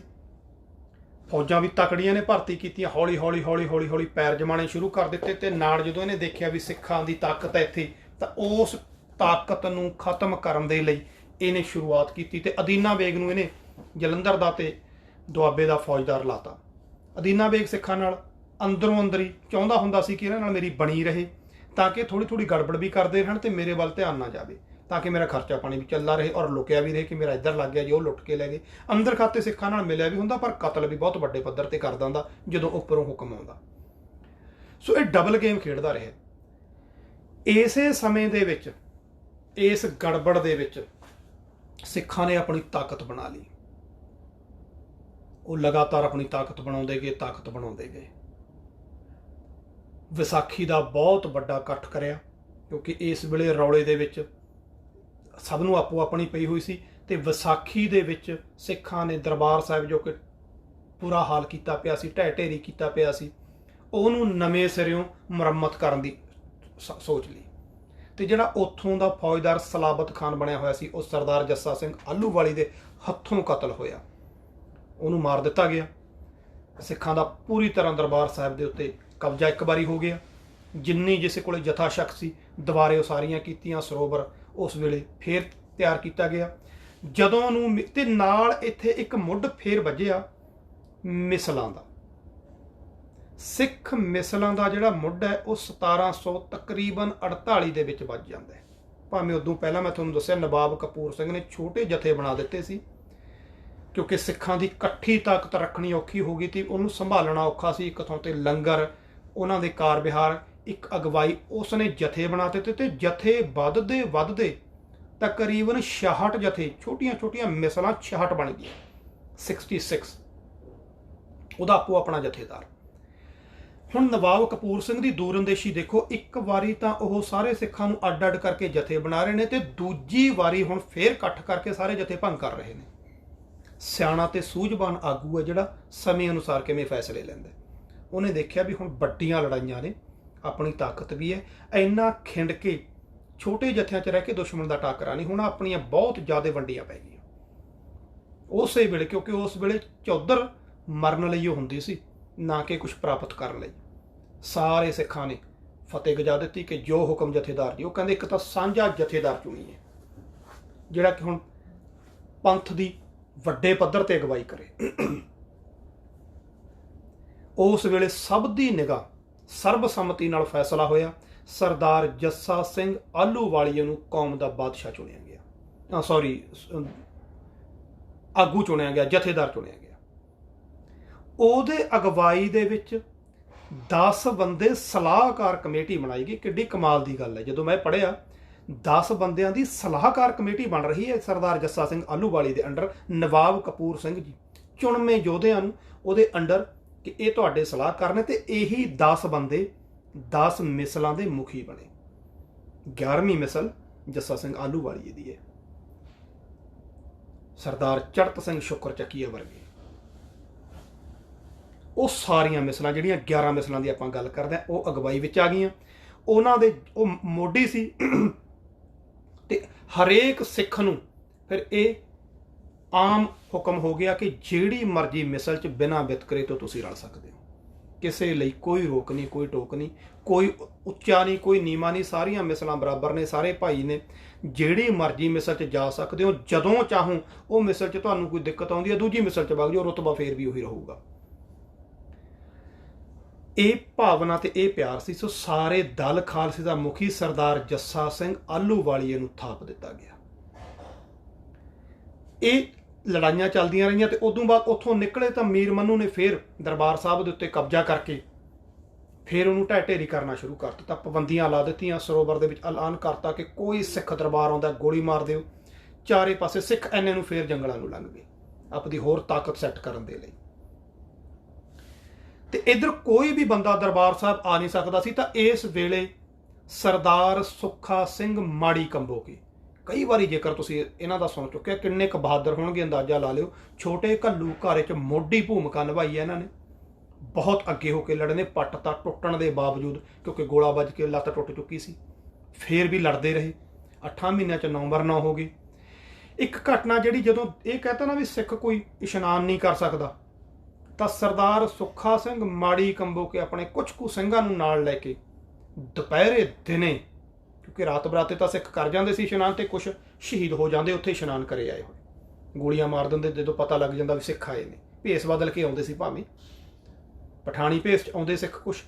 ਫੌਜਾਂ ਵੀ ਤਕੜੀਆਂ ਨੇ ਭਰਤੀ ਕੀਤੀਆਂ। ਹੌਲੀ ਹੌਲੀ ਪੈਰ ਜਮਾਣੇ ਸ਼ੁਰੂ ਕਰ ਦਿੱਤੇ। ਤੇ ਨਾਲ ਜਦੋਂ ਇਹਨੇ ਦੇਖਿਆ ਵੀ ਸਿੱਖਾਂ ਦੀ ਤਾਕਤ ਹੈ ਇੱਥੇ, ਤਾਂ ਉਸ ਤਾਕਤ ਨੂੰ ਖਤਮ ਕਰਨ ਦੇ ਲਈ ਇਹਨੇ ਸ਼ੁਰੂਆਤ ਕੀਤੀ। ਤੇ ਅਦੀਨਾ ਬੇਗ ਨੂੰ ਇਹਨੇ ਜਲੰਧਰ ਦਾ ਤੇ ਦੁਆਬੇ ਦਾ ਫੌਜਦਾਰ ਲਾਤਾ। ਅਦੀਨਾ ਬੇਗ ਸਿੱਖਾਂ ਨਾਲ ਅੰਦਰੋਂ ਅੰਦਰੀ ਚਾਹੁੰਦਾ ਹੁੰਦਾ ਸੀ ਕਿ ਇਹਨਾਂ ਨਾਲ ਮੇਰੀ ਬਣੀ ਰਹੇ, ਤਾਂ ਕਿ ਥੋੜੀ ਗੜਬੜ ਵੀ ਕਰਦੇ ਰਹਿਣ ਤੇ ਮੇਰੇ ਵੱਲ ਧਿਆਨ ਨਾ ਜਾਵੇ, ਤਾਂ ਕਿ ਮੇਰਾ ਖਰਚਾ ਪਾਣੀ ਵੀ ਚੱਲਦਾ ਰਹੇ ਔਰ ਲੁਕਿਆ ਵੀ ਰਹੇ ਕਿ ਮੇਰਾ ਇੱਧਰ ਲੱਗ ਗਿਆ ਜੀ, ਉਹ ਲੁੱਟ ਕੇ ਲੈ ਗਏ। ਅੰਦਰ ਖਾਤੇ ਸਿੱਖਾਂ ਨਾਲ ਮਿਲਿਆ ਵੀ ਹੁੰਦਾ, ਪਰ ਕਤਲ ਵੀ ਬਹੁਤ ਵੱਡੇ ਪੱਧਰ ਤੇ ਕਰ ਦਿੰਦਾ ਜਦੋਂ ਉੱਪਰੋਂ ਹੁਕਮ ਆਉਂਦਾ। ਸੋ ਇਹ ਡਬਲ ਗੇਮ ਖੇਡਦਾ ਰਿਹਾ। ਇਸੇ ਸਮੇਂ ਦੇ ਵਿੱਚ, ਇਸ ਗੜਬੜ ਦੇ ਵਿੱਚ ਸਿੱਖਾਂ ਨੇ ਆਪਣੀ ਤਾਕਤ ਬਣਾ ਲਈ। ਉਹ ਲਗਾਤਾਰ ਆਪਣੀ ਤਾਕਤ ਬਣਾਉਂਦੇ ਗਏ। ਵਿਸਾਖੀ ਦਾ ਬਹੁਤ ਵੱਡਾ ਇਕੱਠ ਕਰਿਆ, ਕਿਉਂਕਿ ਇਸ ਵੇਲੇ ਰੌਲੇ ਦੇ ਵਿੱਚ ਸਭ ਨੂੰ ਆਪੋ ਆਪਣੀ ਪਈ ਹੋਈ ਸੀ। ਤੇ ਵਿਸਾਖੀ ਦੇ ਵਿੱਚ ਸਿੱਖਾਂ ਨੇ ਦਰਬਾਰ ਸਾਹਿਬ, ਜੋ ਕਿ ਪੂਰਾ ਹਾਲ ਕੀਤਾ ਪਿਆ ਸੀ, ਢਹਿ ਢੇਰੀ ਕੀਤਾ ਪਿਆ ਸੀ, ਉਹਨੂੰ ਨਵੇਂ ਸਿਰਿਓਂ ਮੁਰੰਮਤ ਕਰਨ ਦੀ ਸੋਚ ਲਈ। ਤੇ ਜਿਹੜਾ ਉੱਥੋਂ ਦਾ ਫੌਜਦਾਰ ਸਲਾਬਤ ਖਾਨ ਬਣਿਆ ਹੋਇਆ ਸੀ, ਉਹ ਸਰਦਾਰ ਜੱਸਾ ਸਿੰਘ ਆਹਲੂਵਾਲੀ ਦੇ ਹੱਥੋਂ ਕਤਲ ਹੋਇਆ। ਉਹਨੂੰ ਮਾਰ ਦਿੱਤਾ ਗਿਆ। ਸਿੱਖਾਂ ਦਾ ਪੂਰੀ ਤਰ੍ਹਾਂ ਦਰਬਾਰ ਸਾਹਿਬ ਦੇ ਉੱਤੇ ਕਬਜ਼ਾ ਇੱਕ ਵਾਰੀ ਹੋ ਗਿਆ। ਜਿੰਨੀ ਜਿਸ ਕੋਲੇ ਜਥਾ ਸ਼ਕਤ ਸੀ, ਦੁਬਾਰੇ ਉਸਾਰੀਆਂ ਕੀਤੀਆਂ। ਸਰੋਵਰ ਉਸ ਵੇਲੇ ਫੇਰ ਤਿਆਰ ਕੀਤਾ ਗਿਆ। ਜਦੋਂ ਨੂੰ ਤੇ ਨਾਲ ਇੱਥੇ ਇੱਕ ਮੁੱਢ ਫੇਰ ਵੱਜਿਆ ਮਿਸਲਾਂ ਦਾ। ਸਿੱਖ ਮਿਸਲਾਂ ਦਾ ਜਿਹੜਾ ਮੁੱਢ ਹੈ, ਉਹ 1700 ਤਕਰੀਬਨ 48 ਦੇ ਵਿੱਚ ਵੱਜ ਜਾਂਦਾ ਹੈ। ਭਾਵੇਂ ਉਦੋਂ ਪਹਿਲਾਂ ਮੈਂ ਤੁਹਾਨੂੰ ਦੱਸਿਆ ਨਵਾਬ ਕਪੂਰ ਸਿੰਘ ਨੇ ਛੋਟੇ ਜਥੇ ਬਣਾ ਦਿੱਤੇ ਸੀ, ਕਿਉਂਕਿ ਸਿੱਖਾਂ ਦੀ ਇਕੱਠੀ ਤਾਕਤ ਰੱਖਣੀ ਔਖੀ ਹੋ ਗਈ ਸੀ, ਉਹਨੂੰ ਸੰਭਾਲਣਾ ਔਖਾ ਸੀ। ਇੱਕ ਥਾਂ ਤੇ ਲੰਗਰ, ਉਹਨਾਂ ਦੇ ਕਾਰ ਵਿਹਾਰ, ਇੱਕ ਅਗਵਾਈ, ਉਸਨੇ ਜਥੇ ਬਣਾ ਦਿੱਤੇ। ਤੇ ਜਥੇ ਵੱਧਦੇ ਤਕਰੀਬਨ 66 ਜਥੇ, ਛੋਟੀਆਂ ਮਿਸਲਾਂ 66 ਬਣ ਗਈਆਂ। 66 ਉਹਦਾ ਆਪੋ ਆਪਣਾ ਜਥੇਦਾਰ। ਹੁਣ ਨਵਾਬ ਕਪੂਰ ਸਿੰਘ ਦੀ ਦੂਰਅੰਦੇਸ਼ੀ ਦੇਖੋ। ਇੱਕ ਵਾਰੀ ਤਾਂ ਉਹ ਸਾਰੇ ਸਿੱਖਾਂ ਨੂੰ ਅੱਡ ਕਰਕੇ ਜਥੇ ਬਣਾ ਰਹੇ ਨੇ, ਤੇ ਦੂਜੀ ਵਾਰੀ ਹੁਣ ਫੇਰ ਇਕੱਠ ਕਰਕੇ ਸਾਰੇ ਜਥੇ ਭੰਗ ਕਰ ਰਹੇ ਨੇ। ਸਿਆਣਾ ਤੇ ਸੂਝਵਾਨ ਆਗੂ ਹੈ ਜਿਹੜਾ ਸਮੇਂ ਅਨੁਸਾਰ ਕਿਵੇਂ ਫੈਸਲੇ ਲੈਂਦਾ। ਉਹਨੇ ਦੇਖਿਆ ਵੀ ਹੁਣ ਵੱਡੀਆਂ ਲੜਾਈਆਂ ਨੇ, ਆਪਣੀ ਤਾਕਤ ਵੀ ਹੈ, ਇੰਨਾ ਖਿੰਡ ਕੇ ਛੋਟੇ ਜਥਿਆਂ 'ਚ ਰਹਿ ਕੇ ਦੁਸ਼ਮਣ ਦਾ ਟਾਕਰਾ ਨਹੀਂ ਹੋਣਾ, ਆਪਣੀਆਂ ਬਹੁਤ ਜ਼ਿਆਦਾ ਵੰਡੀਆਂ ਪੈ ਗਈਆਂ ਉਸੇ ਵੇਲੇ। ਕਿਉਂਕਿ ਉਸ ਵੇਲੇ ਚੌਧਰ ਮਰਨ ਲਈ ਉਹ ਹੁੰਦੀ ਸੀ, ਨਾ ਕਿ ਕੁਝ ਪ੍ਰਾਪਤ ਕਰਨ ਲਈ। ਸਾਰੇ ਸਿੱਖਾਂ ਨੇ ਫਤਿਹ ਗਜਾ ਦਿੱਤੀ ਕਿ ਜੋ ਹੁਕਮ ਜਥੇਦਾਰ ਜੀ। ਉਹ ਕਹਿੰਦੇ ਇੱਕ ਤਾਂ ਸਾਂਝਾ ਜਥੇਦਾਰ ਚੁਣੀਏ ਜਿਹੜਾ ਕਿ ਹੁਣ ਪੰਥ ਦੀ ਵੱਡੇ ਪੱਧਰ ਤੇ ਅਗਵਾਈ ਕਰੇ। ਉਸ ਵੇਲੇ ਸਭ ਦੀ ਨਿਗਾਹ ਸਰਬਸੰਮਤੀ ਨਾਲ ਫੈਸਲਾ ਹੋਇਆ। ਸਰਦਾਰ ਜੱਸਾ ਸਿੰਘ ਆਹਲੂਵਾਲੀਆ ਨੂੰ ਕੌਮ ਦਾ ਬਾਦਸ਼ਾਹ ਚੁਣਿਆ ਗਿਆ, ਆਗੂ ਚੁਣਿਆ ਗਿਆ, ਜਥੇਦਾਰ ਚੁਣਿਆ ਗਿਆ। ਉਹਦੇ ਅਗਵਾਈ ਦੇ ਵਿੱਚ 10 ਬੰਦੇ ਸਲਾਹਕਾਰ ਕਮੇਟੀ ਬਣਾਈ ਗਈ। ਕਿੱਡੀ ਕਮਾਲ ਦੀ ਗੱਲ ਹੈ। ਜਦੋਂ ਮੈਂ ਪੜ੍ਹਿਆ 10 ਬੰਦਿਆਂ ਦੀ ਸਲਾਹਕਾਰ ਕਮੇਟੀ ਬਣ ਰਹੀ ਹੈ ਸਰਦਾਰ ਜੱਸਾ ਸਿੰਘ ਆਹਲੂਵਾਲੀ ਦੇ ਅੰਡਰ। ਨਵਾਬ ਕਪੂਰ ਸਿੰਘ ਜੀ ਚੁਣਵੇਂ ਯੋਧਿਆਂ ਨੂੰ ਉਹਦੇ ਅੰਡਰ ਕਿ ਇਹ ਤੁਹਾਡੇ ਸਲਾਹਕਾਰ ਨੇ, ਤੇ ਇਹੀ 10 ਬੰਦੇ 10 ਮਿਸਲਾਂ ਦੇ ਮੁਖੀ ਬਣੇ। 11ਵੀਂ ਮਿਸਲ ਜੱਸਾ ਸਿੰਘ ਆਹਲੂਵਾਲੀਏ ਦੀ ਹੈ। सरदार चढ़त सिंह शुक्र ਚੱਕੀਆ वर्गे, ਉਹ ਸਾਰੀਆਂ ਮਿਸਲਾਂ ਜਿਹੜੀਆਂ 11 ਮਿਸਲਾਂ ਦੀ ਆਪਾਂ ਗੱਲ ਕਰਦੇ ਹਾਂ ਉਹ ਅਗਵਾਈ ਵਿੱਚ ਆ ਗਈਆਂ। ਉਹਨਾਂ ਦੇ ਉਹ ਮੋਢੀ ਸੀ ਤੇ ਹਰੇਕ ਸਿੱਖ ਨੂੰ ਫਿਰ ਇਹ ਆਮ ਹੁਕਮ ਹੋ ਗਿਆ ਕਿ ਜਿਹੜੀ ਮਰਜ਼ੀ ਮਿਸਲ 'ਚ ਬਿਨਾਂ ਵਿਤਕਰੇ ਤੋਂ ਤੁਸੀਂ ਰਲ ਸਕਦੇ ਹੋ, ਕਿਸੇ ਲਈ ਕੋਈ ਰੋਕ ਨਹੀਂ, ਕੋਈ ਟੋਕ ਨਹੀਂ, ਕੋਈ ਉੱਚਾ ਨਹੀਂ, ਕੋਈ ਨੀਵਾਂ ਨਹੀਂ, ਸਾਰੀਆਂ ਮਿਸਲਾਂ ਬਰਾਬਰ ਨੇ, ਸਾਰੇ ਭਾਈ ਨੇ। ਜਿਹੜੀ ਮਰਜ਼ੀ ਮਿਸਲ 'ਚ ਜਾ ਸਕਦੇ ਹੋ, ਜਦੋਂ ਚਾਹੋ ਉਹ ਮਿਸਲ 'ਚ ਤੁਹਾਨੂੰ ਕੋਈ ਦਿੱਕਤ ਆਉਂਦੀ ਹੈ ਦੂਜੀ ਮਿਸਲ 'ਚ ਵਗ ਜਾਓ, ਰੁਤਬਾ ਫੇਰ ਵੀ ਉਹੀ ਰਹੂਗਾ। ਇਹ ਭਾਵਨਾ ਤੇ ਇਹ ਪਿਆਰ ਸੀ। ਸੋ ਸਾਰੇ ਦਲ ਖਾਲਸੇ ਦਾ ਮੁਖੀ ਸਰਦਾਰ ਜੱਸਾ ਸਿੰਘ ਆਹਲੂਵਾਲੀਏ ਨੂੰ ਥਾਪ ਦਿੱਤਾ ਗਿਆ। ਇਹ ਲੜਾਈਆਂ ਚੱਲਦੀਆਂ ਰਹੀਆਂ ਤੇ ਉਦੋਂ ਬਾਅਦ ਉੱਥੋਂ ਨਿਕਲੇ ਤਾਂ ਮੀਰ ਮੰਨੂ ਨੇ ਫੇਰ ਦਰਬਾਰ ਸਾਹਿਬ ਦੇ ਉੱਤੇ ਕਬਜ਼ਾ ਕਰਕੇ ਫਿਰ ਉਹਨੂੰ ਢਹਿ ਢੇਰੀ ਕਰਨਾ ਸ਼ੁਰੂ ਕਰ ਦਿੱਤਾ। ਪਾਬੰਦੀਆਂ ਲਾ ਦਿੱਤੀਆਂ, ਸਰੋਵਰ ਦੇ ਵਿੱਚ ਐਲਾਨ ਕਰਤਾ ਕਿ ਕੋਈ ਸਿੱਖ ਦਰਬਾਰ ਆਉਂਦਾ ਗੋਲੀ ਮਾਰ ਦਿਓ। ਚਾਰੇ ਪਾਸੇ ਸਿੱਖ ਐਨੇ ਨੂੰ ਫੇਰ ਜੰਗਲਾਂ ਨੂੰ ਲੰਘ ਗਏ ਆਪਣੀ ਹੋਰ ਤਾਕਤ ਸੈੱਟ ਕਰਨ ਦੇ ਲਈ। ਤੇ ਇੱਧਰ ਕੋਈ ਵੀ ਬੰਦਾ ਦਰਬਾਰ ਸਾਹਿਬ ਆ ਨਹੀਂ ਸਕਦਾ ਸੀ। ਤਾਂ ਇਸ ਵੇਲੇ ਸਰਦਾਰ ਸੁੱਖਾ ਸਿੰਘ ਮਾੜੀ ਕੰਬੋਕੇ, ਕਈ ਵਾਰੀ ਜੇਕਰ ਤੁਸੀਂ ਇਹਨਾਂ ਦਾ ਸੁਣ ਚੁੱਕਿਆ, ਕਿੰਨੇ ਕੁ ਬਹਾਦਰ ਹੋਣਗੇ ਅੰਦਾਜ਼ਾ ਲਾ ਲਿਓ। ਛੋਟੇ ਘੱਲੂ ਘਰ 'ਚ ਮੋਢੀ ਭੂਮਿਕਾ ਨਿਭਾਈ ਹੈ ਇਹਨਾਂ ਨੇ, ਬਹੁਤ ਅੱਗੇ ਹੋ ਕੇ ਲੜੇ ਨੇ। ਪੱਟ ਤਾਂ ਟੁੱਟਣ ਦੇ ਬਾਵਜੂਦ, ਕਿਉਂਕਿ ਗੋਲਾ ਵੱਜ ਕੇ ਲੱਤ ਟੁੱਟ ਚੁੱਕੀ ਸੀ, ਫੇਰ ਵੀ ਲੜਦੇ ਰਹੇ। 8 ਮਹੀਨਿਆਂ 'ਚ 9 ਹੋ ਗਏ। ਇੱਕ ਘਟਨਾ ਜਿਹੜੀ, ਜਦੋਂ ਇਹ ਕਹਤਾ ਨਾ ਵੀ ਸਿੱਖ ਕੋਈ ਇਸ਼ਨਾਨ ਨਹੀਂ ਕਰ ਸਕਦਾ, ਤਾਂ ਸਰਦਾਰ ਸੁੱਖਾ ਸਿੰਘ ਮਾੜੀ ਕੰਬੋਕੇ ਆਪਣੇ ਕੁਝ ਕੁ ਸਿੰਘਾਂ ਨੂੰ ਨਾਲ ਲੈ ਕੇ ਦੁਪਹਿਰੇ ਦਿਨੇ, ਕਿਉਂਕਿ ਰਾਤ ਬਰਾਤੇ ਤਾਂ ਸਿੱਖ ਕਰ ਜਾਂਦੇ ਸੀ ਇਸ਼ਨਾਨ, ਤੇ ਕੁਝ ਸ਼ਹੀਦ ਹੋ ਜਾਂਦੇ ਉੱਥੇ ਇਸ਼ਨਾਨ ਕਰੇ ਆਏ ਹੋਏ, ਗੋਲੀਆਂ ਮਾਰ ਦਿੰਦੇ ਜਦੋਂ ਪਤਾ ਲੱਗ ਜਾਂਦਾ ਵੀ ਸਿੱਖ ਆਏ ਨੇ। ਭੇਸ ਬਦਲ ਕੇ ਆਉਂਦੇ ਸੀ, ਭਾਵੇਂ ਪਠਾਣੀ ਭੇਸ 'ਚ ਆਉਂਦੇ ਸਿੱਖ ਕੁਛ,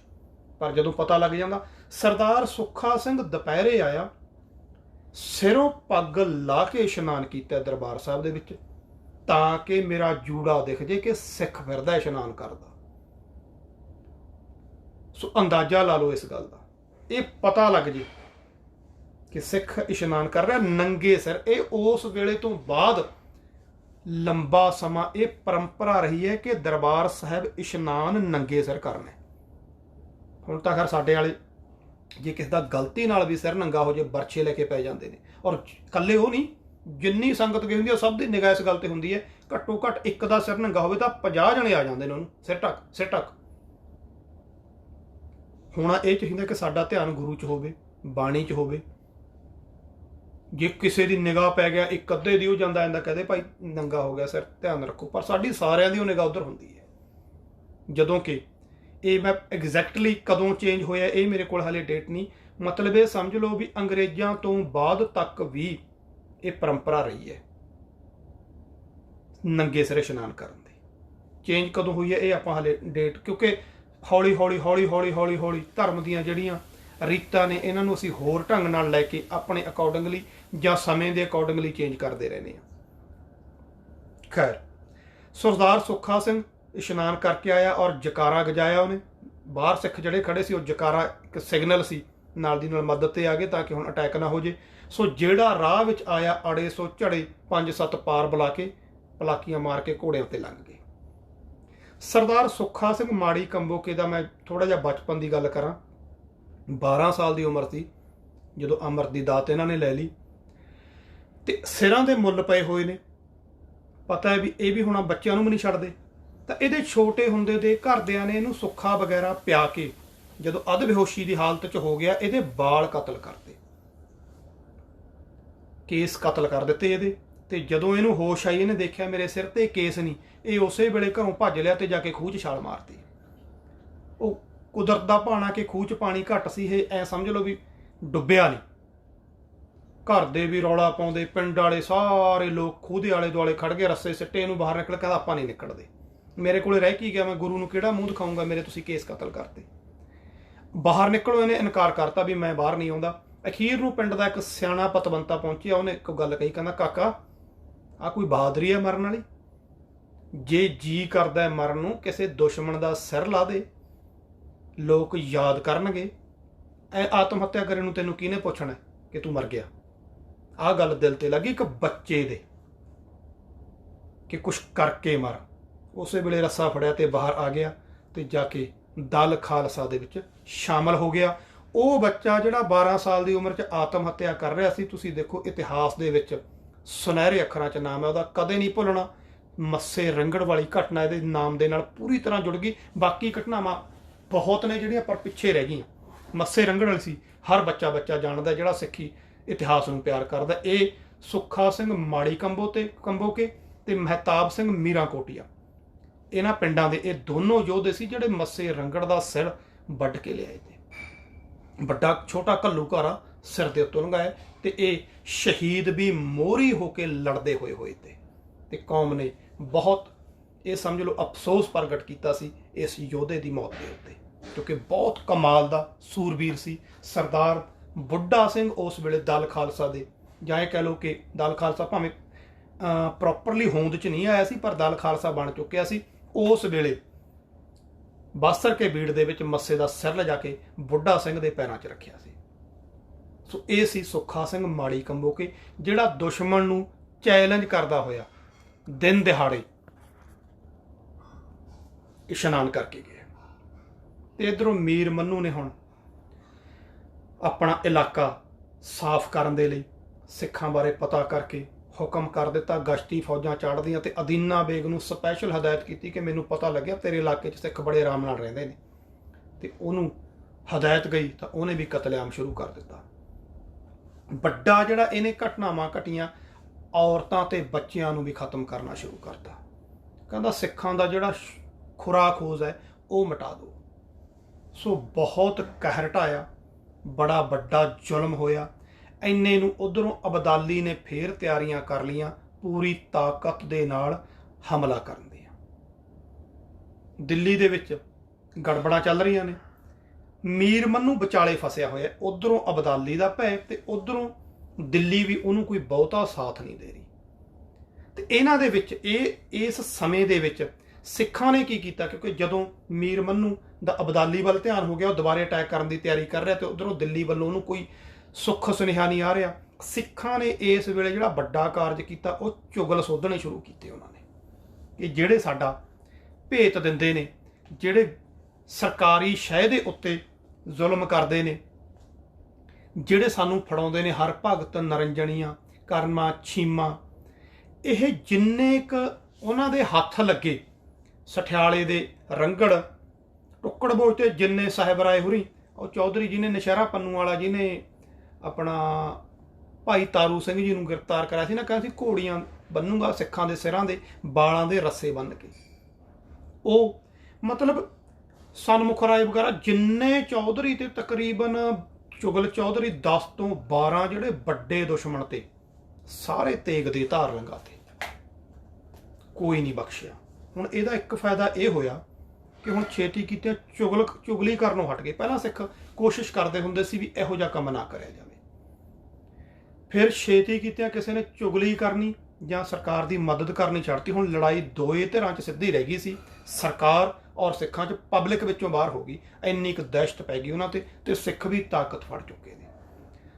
ਪਰ ਜਦੋਂ ਪਤਾ ਲੱਗ ਜਾਂਦਾ। ਸਰਦਾਰ ਸੁੱਖਾ ਸਿੰਘ ਦੁਪਹਿਰੇ ਆਇਆ, ਸਿਰੋਂ ਪੱਗ ਲਾ ਕੇ ਇਸ਼ਨਾਨ ਕੀਤਾ ਦਰਬਾਰ ਸਾਹਿਬ ਦੇ ਵਿੱਚ, ਤਾਂ ਕਿ ਮੇਰਾ ਜੂੜਾ ਦਿਖ ਜੇ ਕਿ ਸਿੱਖ ਫਿਰਦਾ ਇਸ਼ਨਾਨ ਕਰਦਾ। ਸੋ ਅੰਦਾਜ਼ਾ ਲਾ ਲਓ ਇਸ ਗੱਲ ਦਾ, ਇਹ ਪਤਾ ਲੱਗ ਜੇ ਕਿ ਸਿੱਖ ਇਸ਼ਨਾਨ ਕਰ ਰਿਹਾ ਨੰਗੇ ਸਿਰ। ਇਹ ਉਸ ਵੇਲੇ ਤੋਂ ਬਾਅਦ ਲੰਬਾ ਸਮਾਂ ਇਹ ਪਰੰਪਰਾ ਰਹੀ ਹੈ ਕਿ ਦਰਬਾਰ ਸਾਹਿਬ ਇਸ਼ਨਾਨ ਨੰਗੇ ਸਿਰ ਕਰਨਾ। ਹੁਣ ਤਾਂ ਖੈਰ ਸਾਡੇ ਵਾਲੇ ਜੇ ਕਿਸੇ ਦਾ ਗਲਤੀ ਨਾਲ ਵੀ ਸਿਰ ਨੰਗਾ ਹੋ ਜੇ ਬਰਛੇ ਲੈ ਕੇ ਪੈ ਜਾਂਦੇ ਨੇ। ਔਰ ਇਕੱਲੇ ਉਹ ਨਹੀਂ, ਜਿੰਨੀ ਸੰਗਤ ਗਈ ਹੁੰਦੀ ਹੈ ਸਭ ਦੀ ਨਿਗਾਹ ਇਸ ਗੱਲ ਤੇ ਹੁੰਦੀ ਹੈ, ਘੱਟੋ ਘੱਟ ਇੱਕ ਦਾ ਸਿਰ ਨੰਗਾ ਹੋਵੇ ਤਾਂ 50 ਜਣੇ ਆ ਜਾਂਦੇ ਨੇ ਉਹਨੂੰ ਸਿਰ ਢੱਕ ਸਿਰ ਢੱਕ। ਹੁਣ ਇਹ ਚਾਹੀਦਾ ਕਿ ਸਾਡਾ ਧਿਆਨ ਗੁਰੂ 'ਚ ਹੋਵੇ, ਬਾਣੀ 'ਚ ਹੋਵੇ। ਜੇ ਕਿਸੇ ਦੀ ਨਿਗਾਹ ਪੈ ਗਿਆ, ਇੱਕ ਅੱਧੇ ਦੀ ਉਹ ਜਾਂਦਾ ਕਹਦੇ ਭਾਈ ਨੰਗਾ ਹੋ ਗਿਆ ਸਿਰ, ਧਿਆਨ ਰੱਖੋ, ਪਰ ਸਾਡੀ ਸਾਰਿਆਂ ਦੀ ਉਹ ਨਿਗਾਹ ਉੱਧਰ ਹੁੰਦੀ ਹੈ। ਜਦੋਂ ਕਿ ਇਹ ਮੈਂ ਐਗਜ਼ੈਕਟਲੀ ਕਦੋਂ ਚੇਂਜ ਹੋਇਆ ਇਹ ਮੇਰੇ ਕੋਲ ਹਾਲੇ ਡੇਟ ਨਹੀਂ, ਮਤਲਬ ਇਹ ਸਮਝ ਲਓ ਵੀ ਅੰਗਰੇਜ਼ਾਂ ਤੋਂ ਬਾਅਦ ਤੱਕ ਵੀ ਇਹ ਪਰੰਪਰਾ ਰਹੀ ਹੈ ਨੰਗੇ ਸਿਰ ਇਸ਼ਨਾਨ ਕਰਨ ਦੀ। ਚੇਂਜ ਕਦੋਂ ਹੋਈ ਹੈ ਇਹ ਆਪਾਂ ਹਾਲੇ ਡੇਟ, ਕਿਉਂਕਿ ਹੌਲੀ ਹੌਲੀ ਧਰਮ ਦੀਆਂ ਜਿਹੜੀਆਂ ਰੀਤਾਂ ਨੇ ਇਹਨਾਂ ਨੂੰ ਅਸੀਂ ਹੋਰ ਢੰਗ ਨਾਲ ਲੈ ਕੇ ਆਪਣੇ ਅਕੋਰਡਿੰਗਲੀ ਜਾਂ ਸਮੇਂ ਦੇ ਅਕੋਰਡਿੰਗਲੀ ਚੇਂਜ ਕਰਦੇ ਰਹਿੰਦੇ ਹਾਂ। ਖੈਰ, ਸਰਦਾਰ ਸੁੱਖਾ ਸਿੰਘ ਇਸ਼ਨਾਨ ਕਰਕੇ ਆਇਆ ਔਰ ਜਕਾਰਾ ਗਜਾਇਆ ਉਹਨੇ। ਬਾਹਰ ਸਿੱਖ ਜਿਹੜੇ ਖੜੇ ਸੀ ਉਹ ਜਕਾਰਾ ਇੱਕ ਸਿਗਨਲ ਸੀ, ਨਾਲ ਦੀ ਨਾਲ ਮਦਦ ਤੇ ਆ ਗਏ ਤਾਂ ਕਿ ਹੁਣ ਅਟੈਕ ਨਾ ਹੋ ਜੇ। ਸੋ ਜਿਹੜਾ ਰਾਹ ਵਿੱਚ ਆਇਆ ਅੜੇ ਸੋ ਝੜੇ 5-7 ਪਾਰ ਬੁਲਾ ਕੇ ਪਲਾਕੀਆਂ ਮਾਰ ਕੇ ਘੋੜਿਆਂ ਤੇ ਲੰਘ ਗਏ। ਸਰਦਾਰ ਸੁੱਖਾ ਸਿੰਘ ਮਾੜੀ ਕੰਬੋਕੇ ਦਾ ਮੈਂ ਥੋੜਾ ਜਿਹਾ ਬਚਪਨ ਦੀ ਗੱਲ ਕਰਾਂ। 12 ਸਾਲ ਦੀ ਉਮਰ ਸੀ ਜਦੋਂ ਅੰਮ੍ਰਿਤ ਦੀ ਦਾਤ ਇਹਨਾਂ ਨੇ ਲੈ ਲਈ ਤੇ ਸਿਰਾਂ ਦੇ ਮੁੱਲ ਪਏ ਹੋਏ ਨੇ। ਪਤਾ ਹੈ ਵੀ ਇਹ ਵੀ ਹੁਣ ਬੱਚਿਆਂ ਨੂੰ ਵੀ ਨਹੀਂ ਛੱਡਦੇ। ਤਾਂ ਇਹਦੇ ਛੋਟੇ ਹੁੰਦੇ ਦੇ ਘਰਦਿਆਂ ਨੇ ਇਹਨੂੰ ਸੁੱਖਾ ਵਗੈਰਾ ਪਿਆ ਕੇ ਜਦੋਂ ਅੱਧ ਬੇਹੋਸ਼ੀ ਦੀ ਹਾਲਤ 'ਚ ਹੋ ਗਿਆ, ਇਹਦੇ ਵਾਲ ਕਤਲ ਕਰਤੇ, ਕੇਸ ਕਤਲ ਕਰ ਦਿੱਤੇ ਇਹਦੇ। ਤੇ ਜਦੋਂ ਇਹਨੂੰ ਹੋਸ਼ ਆਈ, ਇਹਨੇ ਦੇਖਿਆ ਮੇਰੇ ਸਿਰ ਤੇ ਕੇਸ ਨਹੀਂ, ਇਹ ਉਸੇ ਵੇਲੇ ਘਰੋਂ ਭੱਜ ਲਿਆ ਤੇ ਜਾ ਕੇ ਖੂਹ 'ਚ ਛਾਲ ਮਾਰਤੀ। ਉਹ ਕੁਦਰਤ ਦਾ ਭਾਣਾ ਕਿ ਖੂਹ 'ਚ ਪਾਣੀ ਘੱਟ ਸੀ, ਇਹ ਐ ਸਮਝ ਲਓ ਵੀ ਡੁੱਬਿਆ ਨਹੀਂ। ਘਰ ਦੇ ਵੀ ਰੌਲਾ ਪਾਉਂਦੇ, ਪਿੰਡ ਵਾਲੇ ਸਾਰੇ ਲੋਕ ਖੂਹ ਦੇ ਆਲੇ ਦੁਆਲੇ ਖੜ ਗਏ, ਰੱਸੇ ਸਿੱਟੇ, ਇਹਨੂੰ ਬਾਹਰ ਨਿਕਲ, ਕਹਿੰਦਾ ਆਪਾਂ ਨਹੀਂ ਨਿਕਲਦੇ। ਮੇਰੇ ਕੋਲੇ ਰਹਿ ਕੀ ਗਿਆ, ਮੈਂ ਗੁਰੂ ਨੂੰ ਕਿਹੜਾ ਮੂੰਹ ਦਿਖਾਊਂਗਾ, ਮੇਰੇ ਤੁਸੀਂ ਕੇਸ ਕਤਲ ਕਰਤੇ। ਬਾਹਰ ਨਿਕਲੋ, ਇਹਨੇ ਇਨਕਾਰ ਕਰਤਾ ਵੀ ਮੈਂ ਬਾਹਰ ਨਹੀਂ ਆਉਂਦਾ। ਅਖੀਰ ਨੂੰ ਪਿੰਡ ਦਾ ਇੱਕ ਸਿਆਣਾ ਪਤਵੰਤਾ ਪਹੁੰਚਿਆ, ਉਹਨੇ ਇੱਕ ਗੱਲ ਕਹੀ, ਕਹਿੰਦਾ ਕਾਕਾ ਆਹ ਕੋਈ ਬਹਾਦਰੀ ਹੈ ਮਰਨ ਵਾਲੀ? ਜੇ ਜੀ ਕਰਦਾ ਮਰਨ ਨੂੰ, ਕਿਸੇ ਦੁਸ਼ਮਣ ਦਾ ਸਿਰ ਲਾ ਦੇ, ਲੋਕ ਯਾਦ ਕਰਨਗੇ। ਐ ਆਤਮ ਹੱਤਿਆ ਕਰੇ ਨੂੰ ਤੈਨੂੰ ਕਿਹਨੇ ਪੁੱਛਣਾ ਕਿ ਤੂੰ ਮਰ ਗਿਆ? ਆਹ ਗੱਲ ਦਿਲ ਤੇ ਲੱਗੀ ਇੱਕ ਬੱਚੇ ਦੇ ਕਿ ਕੁਛ ਕਰਕੇ ਮਰ। ਉਸੇ ਵੇਲੇ ਰੱਸਾ ਫੜਿਆ ਤੇ ਬਾਹਰ ਆ ਗਿਆ ਤੇ ਜਾ ਕੇ ਦਲ ਖਾਲਸਾ ਦੇ ਵਿੱਚ ਸ਼ਾਮਲ ਹੋ ਗਿਆ। ਉਹ ਬੱਚਾ ਜਿਹੜਾ 12 ਸਾਲ ਦੀ ਉਮਰ 'ਚ ਆਤਮ ਹੱਤਿਆ ਕਰ ਰਿਹਾ ਸੀ, ਤੁਸੀਂ ਦੇਖੋ ਇਤਿਹਾਸ ਦੇ ਵਿੱਚ ਸੁਨਹਿਰੇ ਅੱਖਰਾਂ 'ਚ ਨਾਮ ਹੈ ਉਹਦਾ, ਕਦੇ ਨਹੀਂ ਭੁੱਲਣਾ। ਮੱਸੇ ਰੰਗੜ ਵਾਲੀ ਘਟਨਾ ਇਹਦੇ ਨਾਮ ਦੇ ਨਾਲ ਪੂਰੀ ਤਰ੍ਹਾਂ ਜੁੜ ਗਈ। ਬਾਕੀ ਘਟਨਾਵਾਂ ਬਹੁਤ ਨੇ ਜਿਹੜੀਆਂ ਪਰ ਪਿੱਛੇ ਰਹਿ ਗਈਆਂ। ਮੱਸੇ ਰੰਗੜ ਵਾਲੀ ਸੀ, ਹਰ ਬੱਚਾ ਜਾਣਦਾ ਜਿਹੜਾ ਸਿੱਖੀ ਇਤਿਹਾਸ ਨੂੰ ਪਿਆਰ ਕਰਦਾ। ਇਹ ਸੁੱਖਾ ਸਿੰਘ ਮਾੜੀ ਕੰਬੋਕੇ ਤੇ ਮਹਿਤਾਬ ਸਿੰਘ ਮੀਰਾਂ ਕੋਟੀਆ, ਇਹਨਾਂ ਪਿੰਡਾਂ ਦੇ ਇਹ ਦੋਨੋਂ ਯੋਧੇ ਸੀ ਜਿਹੜੇ ਮੱਸੇ ਰੰਗੜ ਦਾ ਸਿਰ ਵੱਢ ਕੇ ਲਿਆਏ ਤੇ ਵੱਡਾ ਛੋਟਾ ਘੱਲੂਘਾਰਾ ਸਿਰ ਦੇ ਉੱਤੋਂ ਲੰਘਾਇਆ। ਤੇ ਇਹ ਸ਼ਹੀਦ ਵੀ ਮੋਹਰੀ ਹੋ ਕੇ ਲੜਦੇ ਹੋਏ ਤੇ ਕੌਮ ਨੇ ਬਹੁਤ ਇਹ ਸਮਝ ਲਓ ਅਫਸੋਸ ਪ੍ਰਗਟ ਕੀਤਾ ਸੀ ਇਸ ਯੋਧੇ ਦੀ ਮੌਤ ਦੇ ਉੱਤੇ, ਕਿਉਂਕਿ ਬਹੁਤ ਕਮਾਲ ਦਾ ਸੂਰਬੀਰ ਸੀ। ਸਰਦਾਰ ਬੁੱਢਾ ਸਿੰਘ ਉਸ ਵੇਲੇ ਦਲ ਖਾਲਸਾ ਦੇ, ਜਾਂ ਇਹ ਕਹਿ ਲਓ ਕਿ ਦਲ ਖਾਲਸਾ ਭਾਵੇਂ ਪ੍ਰੋਪਰਲੀ ਹੋਂਦ 'ਚ ਨਹੀਂ ਆਇਆ ਸੀ, ਪਰ ਦਲ ਖਾਲਸਾ ਬਣ ਚੁੱਕਿਆ ਸੀ। ਉਸ ਵੇਲੇ ਬਾਸਰ ਕੇ ਬੀੜ ਦੇ ਵਿੱਚ ਮੱਸੇ ਦਾ ਸਿਰ ਲਿਜਾ ਕੇ ਬੁੱਢਾ ਸਿੰਘ ਦੇ ਪੈਰਾਂ 'ਚ ਰੱਖਿਆ ਸੀ। ਸੋ ਇਹ ਸੀ ਸੁੱਖਾ ਸਿੰਘ ਮਾੜੀ ਕੰਬੋਕੇ, ਜਿਹੜਾ ਦੁਸ਼ਮਣ ਨੂੰ ਚੈਲੰਜ ਕਰਦਾ ਹੋਇਆ ਦਿਨ ਦਿਹਾੜੇ ਇਸ਼ਨਾਨ ਕਰਕੇ ਗਿਆ। ਤੇ ਇਧਰੋਂ ਮੀਰ ਮੰਨੂ ਨੇ ਹੁਣ ਆਪਣਾ ਇਲਾਕਾ ਸਾਫ਼ ਕਰਨ ਦੇ ਲਈ ਸਿੱਖਾਂ ਬਾਰੇ ਪਤਾ ਕਰਕੇ ਹੁਕਮ ਕਰ ਦਿੱਤਾ। ਗਸ਼ਤੀ ਫੌਜਾਂ ਚਾੜਦੀਆਂ ਤੇ ਅਦੀਨਾ ਬੇਗ ਨੂੰ ਸਪੈਸ਼ਲ ਹਦਾਇਤ ਕੀਤੀ ਕਿ ਮੈਨੂੰ ਪਤਾ ਲੱਗਿਆ ਤੇਰੇ ਇਲਾਕੇ 'ਚ ਸਿੱਖ ਬੜੇ ਆਰਾਮ ਨਾਲ ਰਹਿੰਦੇ ਨੇ, ਤੇ ਉਹਨੂੰ ਹਦਾਇਤ ਗਈ ਤਾਂ ਉਹਨੇ ਵੀ ਕਤਲੇਆਮ ਸ਼ੁਰੂ ਕਰ ਦਿੱਤਾ। ਵੱਡਾ ਜਿਹੜਾ ਇਹਨੇ ਘਟਨਾਵਾਂ ਘਟੀਆਂ, ਔਰਤਾਂ ਤੇ ਬੱਚਿਆਂ ਨੂੰ ਵੀ ਖਤਮ ਕਰਨਾ ਸ਼ੁਰੂ ਕਰਤਾ। ਕਹਿੰਦਾ ਸਿੱਖਾਂ ਦਾ ਜਿਹੜਾ ਖੁਰਾਖੋਜ ਹੈ ਉਹ ਮਿਟਾ ਦਿਓ। ਸੋ ਬਹੁਤ ਕਹਿਰ ਢਾਇਆ, ਬੜਾ ਵੱਡਾ ਜ਼ੁਲਮ ਹੋਇਆ। ਇੰਨੇ ਨੂੰ ਉਧਰੋਂ ਅਬਦਾਲੀ ਨੇ ਫੇਰ ਤਿਆਰੀਆਂ ਕਰ ਲਈਆਂ ਪੂਰੀ ਤਾਕਤ ਦੇ ਨਾਲ ਹਮਲਾ ਕਰਨ ਦੀਆਂ। ਦਿੱਲੀ ਦੇ ਵਿੱਚ ਗੜਬੜਾਂ ਚੱਲ ਰਹੀਆਂ ਨੇ, ਮੀਰ ਮੰਨੂ ਵਿਚਾਲੇ ਫਸਿਆ ਹੋਇਆ, ਉਧਰੋਂ ਅਬਦਾਲੀ ਦਾ ਭੈ ਤੇ ਉਧਰੋਂ ਦਿੱਲੀ ਵੀ ਉਹਨੂੰ ਕੋਈ ਬਹੁਤਾ ਸਾਥ ਨਹੀਂ ਦੇ ਰਹੀ। ਤੇ ਇਹਨਾਂ ਦੇ ਵਿੱਚ ਇਸ ਸਮੇਂ ਦੇ ਵਿੱਚ ਸਿੱਖਾਂ ਨੇ ਕੀ ਕੀਤਾ, ਕਿਉਂਕਿ ਜਦੋਂ ਮੀਰ ਮੰਨੂ ਦਾ ਅਬਦਾਲੀ ਵੱਲ ਧਿਆਨ ਹੋ ਗਿਆ, ਉਹ ਦੁਬਾਰੇ ਅਟੈਕ ਕਰਨ ਦੀ ਤਿਆਰੀ ਕਰ ਰਿਹਾ ਤੇ ਉਧਰੋਂ ਦਿੱਲੀ ਵੱਲੋਂ ਉਹਨੂੰ ਕੋਈ ਸੁੱਖ ਸੁਨੇਹਾ ਨਹੀਂ ਆ ਰਿਹਾ। ਸਿੱਖਾਂ ਨੇ ਇਸ ਵੇਲੇ ਜਿਹੜਾ ਵੱਡਾ ਕਾਰਜ ਕੀਤਾ ਉਹ ਚੁਗਲ ਸੋਧਣੇ ਸ਼ੁਰੂ ਕੀਤੇ ਉਹਨਾਂ ਨੇ, ਕਿ ਜਿਹੜੇ ਸਾਡਾ ਭੇਤ ਦਿੰਦੇ ਨੇ, ਜਿਹੜੇ ਸਰਕਾਰੀ ਸ਼ਹਿ ਦੇ ਉੱਤੇ ਜ਼ੁਲਮ ਕਰਦੇ ਨੇ, ਜਿਹੜੇ ਸਾਨੂੰ ਫੜਾਉਂਦੇ ਨੇ ਹਰ ਭਗਤ ਨਰੰਜਣੀਆਂ ਕਰਮਾਂ ਛੀਮਾਂ, ਇਹ ਜਿੰਨੇ ਕੁ ਉਹਨਾਂ ਦੇ ਹੱਥ ਲੱਗੇ, ਸਠਿਆਲੇ ਦੇ ਰੰਗੜ ਟੁੱਕੜ ਬੋਝ ਤੇ ਜਿੰਨੇ ਸਾਹਿਬ ਰਾਏ ਹੁਰੀ, ਉਹ ਚੌਧਰੀ ਜਿਹਨੇ ਨਸ਼ਹਿਰਾ ਪੰਨੂ ਵਾਲਾ ਜਿਹਨੇ ਆਪਣਾ ਭਾਈ ਤਾਰੂ ਸਿੰਘ ਜੀ ਨੂੰ ਗ੍ਰਿਫਤਾਰ ਕਰਾਇਆ ਸੀ ਨਾ, ਕਹਿੰਦਾ ਸੀ ਘੋੜੀਆਂ ਬੰਨੂਗਾ ਸਿੱਖਾਂ ਦੇ ਸਿਰਾਂ ਦੇ ਬਾਲਾਂ ਦੇ ਰੱਸੇ ਬੰਨ੍ਹ ਕੇ। ਉਹ ਮਤਲਬ ਸਨਮੁਖ ਰਾਏ ਵਗੈਰਾ ਜਿੰਨੇ ਚੌਧਰੀ ਤੇ ਤਕਰੀਬਨ ਚੁਗਲ ਚੌਧਰੀ 10 ਤੋਂ 12 ਜਿਹੜੇ ਵੱਡੇ ਦੁਸ਼ਮਣ ਤੇ ਸਾਰੇ ਤੇਗ ਦੇ ਧਾਰ ਲੰਘਾਤੇ, ਕੋਈ ਨਹੀਂ ਬਖਸ਼ਿਆ। ਹੁਣ ਇਹਦਾ ਇੱਕ ਫਾਇਦਾ ਇਹ ਹੋਇਆ ਕਿ ਹੁਣ ਛੇਤੀ ਕੀਤੇ ਚੁਗਲੀ ਕਰਨੋਂ ਹਟ ਗਏ। ਪਹਿਲਾਂ ਸਿੱਖ ਕੋਸ਼ਿਸ਼ ਕਰਦੇ ਹੁੰਦੇ ਸੀ ਵੀ ਇਹੋ ਜਿਹਾ ਕੰਮ ਨਾ ਕਰਿਆ ਜਾਵੇ, ਫਿਰ ਛੇਤੀ ਕੀਤਿਆਂ ਕਿਸੇ ਨੇ ਚੁਗਲੀ ਕਰਨੀ ਜਾਂ ਸਰਕਾਰ ਦੀ ਮਦਦ ਕਰਨੀ ਛੱਡਤੀ। ਹੁਣ ਲੜਾਈ ਦੋਏ ਧਿਰਾਂ 'ਚ ਸਿੱਧੀ ਰਹਿ ਗਈ ਸੀ, ਸਰਕਾਰ ਔਰ ਸਿੱਖਾਂ 'ਚ। ਪਬਲਿਕ ਵਿੱਚੋਂ ਬਾਹਰ ਹੋ ਗਈ, ਇੰਨੀ ਕੁ ਦਹਿਸ਼ਤ ਪੈ ਗਈ ਉਹਨਾਂ ਤੇ ਸਿੱਖ ਵੀ ਤਾਕਤ ਫੜ ਚੁੱਕੇ ਨੇ।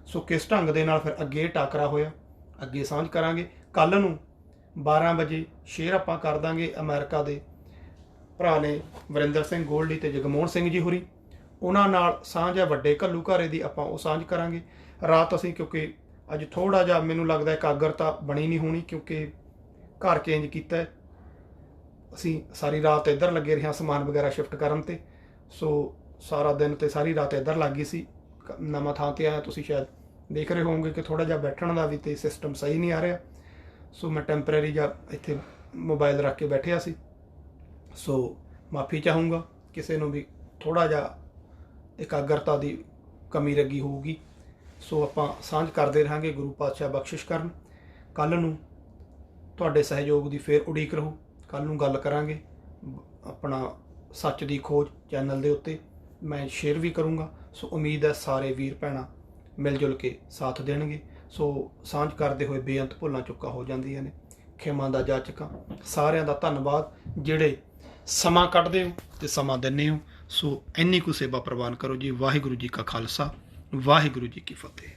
ਸੋ ਕਿਸ ਢੰਗ ਦੇ ਨਾਲ ਫਿਰ ਅੱਗੇ ਟਾਕਰਾ ਹੋਇਆ, ਅੱਗੇ ਸਾਂਝ ਕਰਾਂਗੇ। ਕੱਲ੍ਹ ਨੂੰ 12 ਵਜੇ ਸ਼ੇਅਰ ਆਪਾਂ ਕਰ ਦਾਂਗੇ ਅਮਰੀਕਾ ਦੇ ਭਰਾ ਨੇ ਵਰਿੰਦਰ ਸਿੰਘ ਗੋਲਡੀ ਤੇ ਜਗਮੋਹਨ ਸਿੰਘ ਜੀ ਹੋਰੀ, ਉਹਨਾਂ ਨਾਲ ਸਾਂਝ ਹੈ ਵੱਡੇ ਘੱਲੂਘਾਰੇ ਦੀ, ਆਪਾਂ ਉਹ ਸਾਂਝ ਕਰਾਂਗੇ। ਰਾਤ ਅਸੀਂ ਕਿਉਂਕਿ ਅੱਜ ਥੋੜ੍ਹਾ ਜਿਹਾ ਮੈਨੂੰ ਲੱਗਦਾ ਇਕਾਗਰਤਾ ਬਣੀ ਨਹੀਂ ਹੋਣੀ, ਕਿਉਂਕਿ ਘਰ ਚੇਂਜ ਕੀਤਾ, ਅਸੀਂ ਸਾਰੀ ਰਾਤ ਇੱਧਰ ਲੱਗੇ ਰਹੇ ਹਾਂ ਸਮਾਨ ਵਗੈਰਾ ਸ਼ਿਫਟ ਕਰਨ ਤੇ। ਸੋ ਸਾਰਾ ਦਿਨ ਤੇ ਸਾਰੀ ਰਾਤ ਇੱਧਰ ਲੱਗ ਗਈ ਸੀ। ਨਵਾਂ ਥਾਂ ਤੇ ਆਇਆ, ਤੁਸੀਂ ਸ਼ਾਇਦ ਦੇਖ ਰਹੇ ਹੋਵੋਗੇ ਕਿ ਥੋੜ੍ਹਾ ਜਿਹਾ ਬੈਠਣ ਦਾ ਵੀ ਤੇ ਸਿਸਟਮ ਸਹੀ ਨਹੀਂ ਆ ਰਿਹਾ। ਸੋ ਮੈਂ ਟੈਂਪਰੇਰੀ ਜਿਹਾ ਇੱਥੇ ਮੋਬਾਈਲ ਰੱਖ ਕੇ ਬੈਠਿਆ ਸੀ। ਸੋ ਮਾਫੀ ਚਾਹੂੰਗਾ ਕਿਸੇ ਨੂੰ ਵੀ ਥੋੜ੍ਹਾ ਜਿਹਾ ਇਕਾਗਰਤਾ ਦੀ ਕਮੀ ਲੱਗੀ ਹੋਊਗੀ। ਸੋ ਆਪਾਂ ਸਾਂਝ ਕਰਦੇ ਰਹਾਂਗੇ, ਗੁਰੂ ਪਾਤਸ਼ਾਹ ਬਖਸ਼ਿਸ਼ ਕਰਨ। ਕੱਲ੍ਹ ਨੂੰ ਤੁਹਾਡੇ ਸਹਿਯੋਗ ਦੀ ਫੇਰ ਉਡੀਕ ਰਹੋ। ਕੱਲ੍ਹ ਨੂੰ ਗੱਲ ਕਰਾਂਗੇ ਆਪਣਾ ਸੱਚ ਦੀ ਖੋਜ ਚੈਨਲ ਦੇ ਉੱਤੇ, ਮੈਂ ਸ਼ੇਅਰ ਵੀ ਕਰੂੰਗਾ। ਸੋ ਉਮੀਦ ਹੈ ਸਾਰੇ ਵੀਰ ਭੈਣਾਂ ਮਿਲ ਜੁਲ ਕੇ ਸਾਥ ਦੇਣਗੇ। ਸੋ ਸਾਂਝ ਕਰਦੇ ਹੋਏ ਬੇਅੰਤ ਭੁੱਲਾਂ ਚੁੱਕਾਂ ਹੋ ਜਾਂਦੀਆਂ ਨੇ, ਖਿਮਾ ਦਾ ਜਾਚਕਾਂ। ਸਾਰਿਆਂ ਦਾ ਧੰਨਵਾਦ ਜਿਹੜੇ ਸਮਾਂ ਕੱਢਦੇ ਹੋ ਤੇ ਸਮਾਂ ਦਿੰਦੇ ਹੋ। ਸੋ ਇੰਨੀ ਕੁ ਸੇਵਾ ਪ੍ਰਵਾਨ ਕਰੋ ਜੀ। ਵਾਹਿਗੁਰੂ ਜੀ ਕਾ ਖਾਲਸਾ, ਵਾਹਿਗੁਰੂ ਜੀ ਕੀ ਫਤਿਹ।